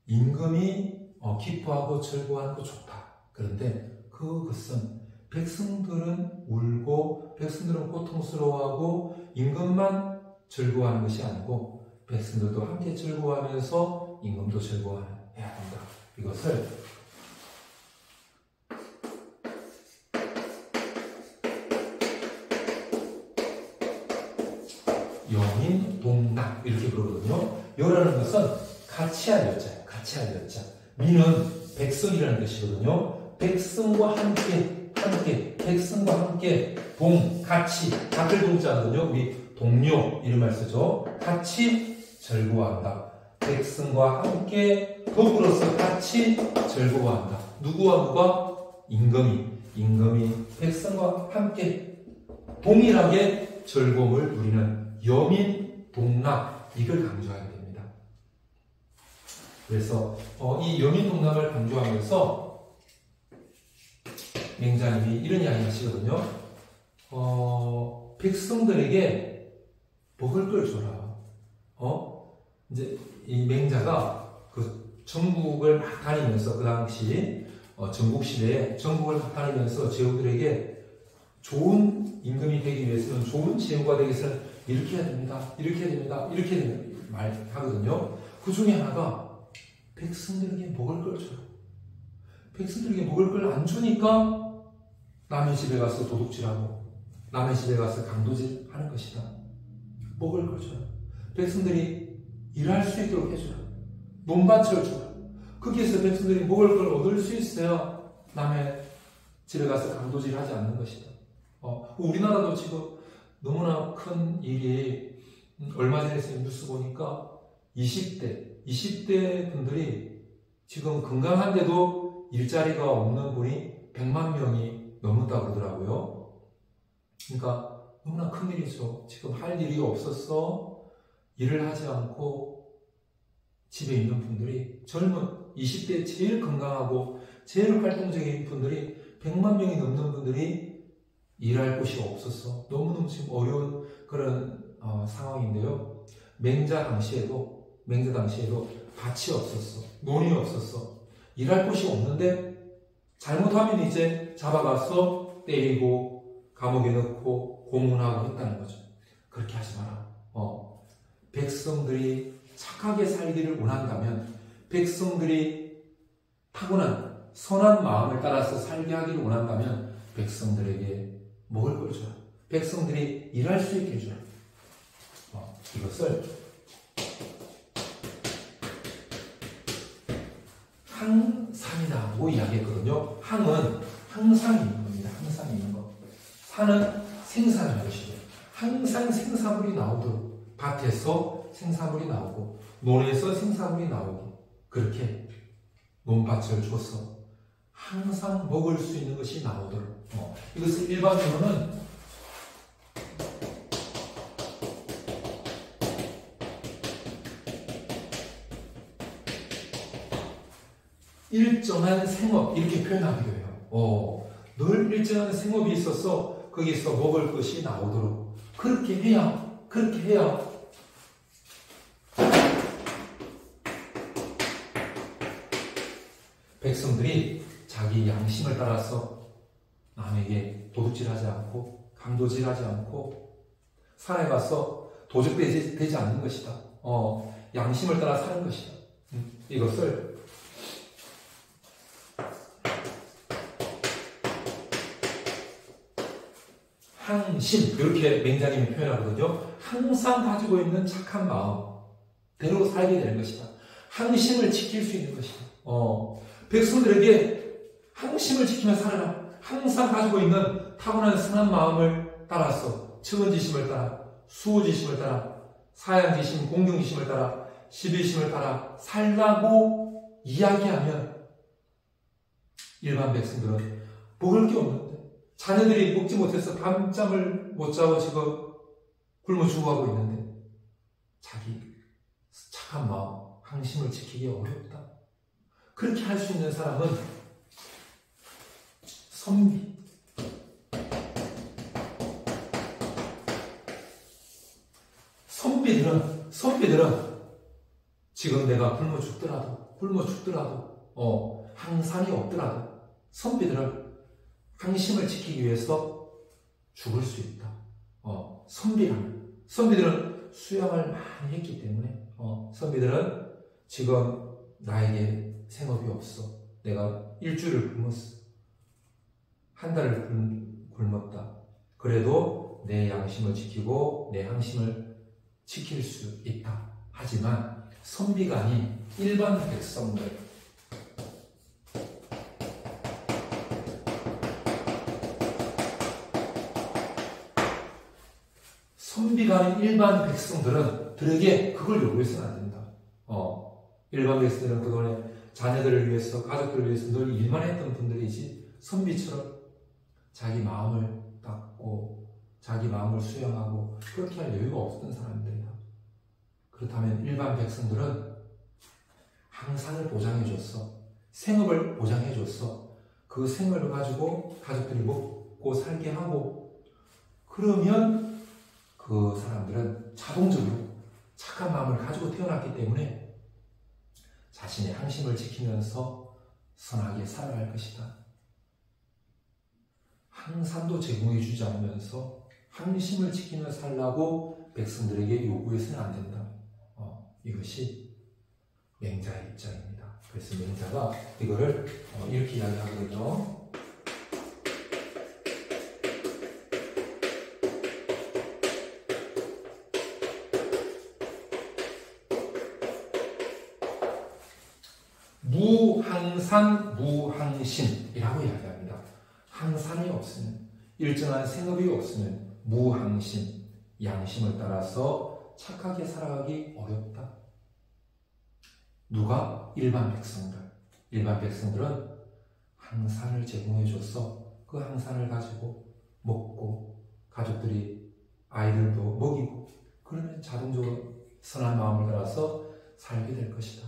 임금이 기뻐하고 즐거워하는 거 좋다. 그런데 그것은 백성들은 울고 백성들은 고통스러워하고 임금만 즐거워하는 것이 아니고 백성들도 함께 즐거워하면서 임금도 즐거워해야 한다. 이것을 여민 동락 이렇게 부르거든요. 여라는 것은 같이 할 여자예요. 같이 할 여자. 민은 백성이라는 뜻이거든요. 백성과 함께 함께, 백성과 함께, 같이, 같을 동자거든요. 우리 동료 이런 말 쓰죠. 같이 즐거워한다. 백성과 함께 더불어서 같이 즐거워한다. 누구와? 임금이 백성과 함께 동일하게 즐거움을 누리는 여민 동락, 이걸 강조해야 됩니다. 그래서 이 여민 동락을 강조하면서 맹자님이 이런 이야기 하시거든요. 백성들에게 먹을 걸 줘라. 이제 이 맹자가 그 전국을 막 다니면서 그 당시 전국시대에 전국을 막 다니면서 제후들에게 좋은 임금이 되기 위해서는, 좋은 제후가 되기 위해서는 이렇게 해야 됩니다. 이렇게 해야 됩니다. 이렇게 해야 됩니다. 말하거든요. 그 중에 하나가 백성들에게 먹을 걸 줘라. 백성들에게 먹을 걸 안 주니까 남의 집에 가서 도둑질하고 남의 집에 가서 강도질 하는 것이다. 먹을 걸 줘라. 백성들이 일할 수 있도록 해주라. 논밭을 주라. 거기에서 백성들이 먹을 걸 얻을 수 있어야 남의 집에 가서 강도질 하지 않는 것이다. 우리나라도 지금 너무나 큰 일이, 얼마 전에 뉴스 보니까 20대 분들이 지금 건강한데도 일자리가 없는 분이 100만 명이 넘는다고 그러더라고요. 그러니까 너무나 큰 일이죠. 지금 할 일이 없어서 일을 하지 않고 집에 있는 분들이, 젊은 20대 제일 건강하고 제일 활동적인 분들이 100만 명이 넘는 분들이 일할 곳이 없어서 너무너무 지금 어려운 그런 상황인데요. 맹자 당시에도 밭이 없었어. 논이 없었어. 일할 곳이 없는데 잘못하면 이제 잡아가서 때리고 감옥에 넣고 고문하고 했다는 거죠. 그렇게 하지 마라. 백성들이 착하게 살기를 원한다면, 백성들이 타고난 선한 마음을 따라서 살게 하기를 원한다면 백성들에게 먹을 걸 줘라. 백성들이 일할 수 있게 해주라. 이것을 항산이라고 이야기했거든요. 항은 항상 있는 겁니다. 항상 있는 것. 산은 생산하는 것이죠. 항상 생산물이 나오도록, 밭에서 생산물이 나오고 논에서 생산물이 나오고, 그렇게 논밭을 줘서 항상 먹을 수 있는 것이 나오도록. 이것을 일반적으로는 일정한 생업, 이렇게 표현하기도 해요. 늘 일정한 생업이 있어서 거기서 먹을 것이 나오도록 그렇게 해야 백성들이 자기 양심을 따라서 남에게 도둑질하지 않고 강도질하지 않고 산에 가서 도적되지 않는 것이다. 양심을 따라 사는 것이다. 이것을 항심, 이렇게 맹자님이 표현하거든요. 항상 가지고 있는 착한 마음대로 살게 되는 것이다. 항심을 지킬 수 있는 것이다. 백성들에게 항심을 지키며 살아라. 항상 가지고 있는 타고난 선한 마음을 따라서, 측은지심을 따라, 수호지심을 따라, 사양지심, 공경지심을 따라, 십일심을 따라 살라고 이야기하면 일반 백성들은 먹을 게 없는데, 자녀들이 먹지 못해서 밤잠을 못 자고 지금 굶어 죽어가고 있는데 자기 착한 마음, 항심을 지키기 어렵다. 그렇게 할 수 있는 사람은 선비. 선비들은 지금 내가 굶어 죽더라도 항상이 없더라도 선비들은 항심을 지키기 위해서 죽을 수 있다. 선비들은 수양을 많이 했기 때문에 선비들은 지금 나에게 생업이 없어. 내가 일주일을 굶었어. 한 달을 굶었다. 그래도 내 양심을 지키고 내 항심을 지킬 수 있다. 하지만 선비가 아닌 일반 백성들, 그렇다면 일반 백성들에게 그걸 요구해서는 안 된다. 일반 백성들은 그동안에 자녀들을 위해서, 가족들을 위해서 늘 일만 했던 분들이지, 선비처럼 자기 마음을 닦고 자기 마음을 수용하고 그렇게 할 여유가 없었던 사람들이다. 그렇다면 일반 백성들은 항산을 보장해줬어. 생업을 보장해줬어. 그 생업을 가지고 가족들이 먹고 살게 하고, 그러면 그 사람들은 자동적으로 착한 마음을 가지고 태어났기 때문에 자신의 항심을 지키면서 선하게 살아갈 것이다. 항산도 제공해주지 않으면서 항심을 지키며 살라고 백성들에게 요구해서는 안 된다. 이것이 맹자의 입장입니다. 그래서 맹자가 이거를 이렇게 이야기하거든요. 무항산, 무항심이라고 이야기합니다. 항산이 없으면, 일정한 생업이 없으면 무항심, 양심을 따라서 착하게 살아가기 어렵다. 누가? 일반 백성들. 일반 백성들은 항산을 제공해줘서 그 항산을 가지고 먹고 가족들이 아이들도 먹이고, 그러면 자동적으로 선한 마음을 따라서 살게 될 것이다.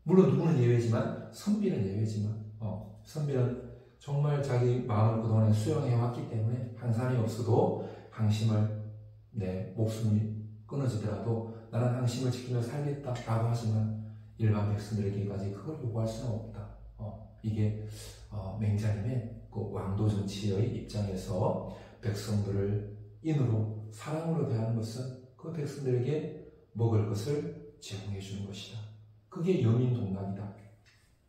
물론 누구는 예외지만, 선비는 예외지만, 선비는 정말 자기 마음을 그동안에 수용해왔기 때문에 항산이 없어도 항심을, 내 목숨이 끊어지더라도 나는 항심을 지키며 살겠다라고 하지만 일반 백성들에게까지 그걸 요구할 수는 없다. 이게 맹자님의 그 왕도 정치의 입장에서 백성들을 인으로, 사랑으로 대하는 것은 그 백성들에게 먹을 것을 제공해 주는 것이다. 그게 여민동락이다.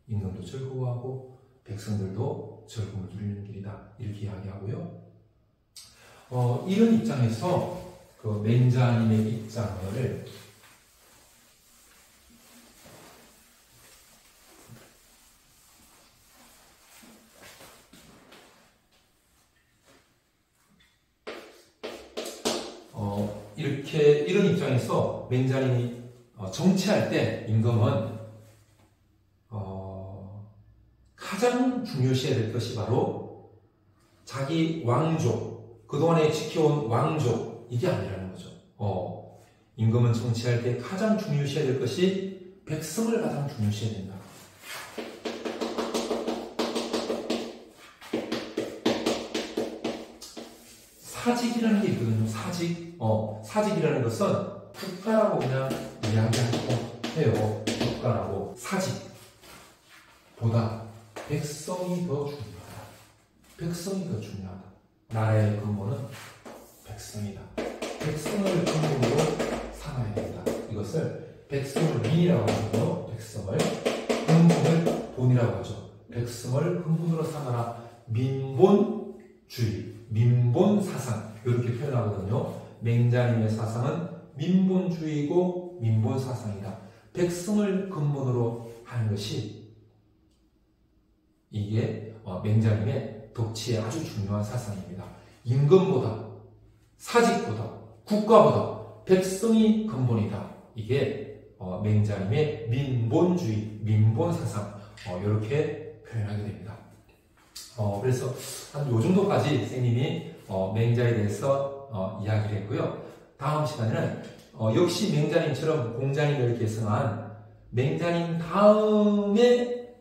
임금도 즐거워하고 백성들도 즐거움을 누리는 길이다. 이렇게 이야기하고요. 이런 입장에서 그 맹자님의 입장을 이런 입장에서 맹자님이 정치할 때 임금은 가장 중요시해야 될 것이 바로 자기 왕족, 그동안에 지켜온 왕족, 이게 아니라는 거죠. 임금은 정치할 때 가장 중요시해야 될 것이 백성을 가장 중요시해야 된다. 사직이라는 게 있거든요. 사직. 사직이라는 것은 국가라고 그냥 이야기하고 해요. 국가라고. 사직보다 백성이 더 중요하다. 백성이 더 중요하다. 나라의 근본은 백성이다. 백성을 근본으로 삼아야 된다. 이것을 백성을 민이라고 하고요. 백성을 근본을 본이라고 하죠. 백성을 근본으로 삼아라. 민본주의, 민본사상, 이렇게 표현하거든요. 맹자님의 사상은 민본주의고 민본사상이다. 백성을 근본으로 하는 것이 이게 맹자님의 독치의 아주 중요한 사상입니다. 임금보다, 사직보다, 국가보다 백성이 근본이다. 이게 맹자님의 민본주의, 민본사상, 이렇게 표현하게 됩니다. 그래서 한 요 정도까지 선생님이 맹자에 대해서 이야기를 했고요. 다음 시간에는 역시 맹자님처럼 공자님을 계승한 맹자님 다음에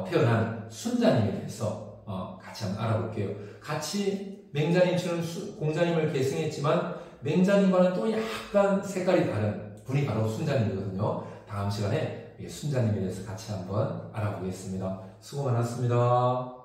태어난 순자님에 대해서 같이 한번 알아볼게요. 같이 맹자님처럼 공자님을 계승했지만 맹자님과는 또 약간 색깔이 다른 분이 바로 순자님이거든요. 다음 시간에 순자님에 대해서 같이 한번 알아보겠습니다. 수고 많았습니다.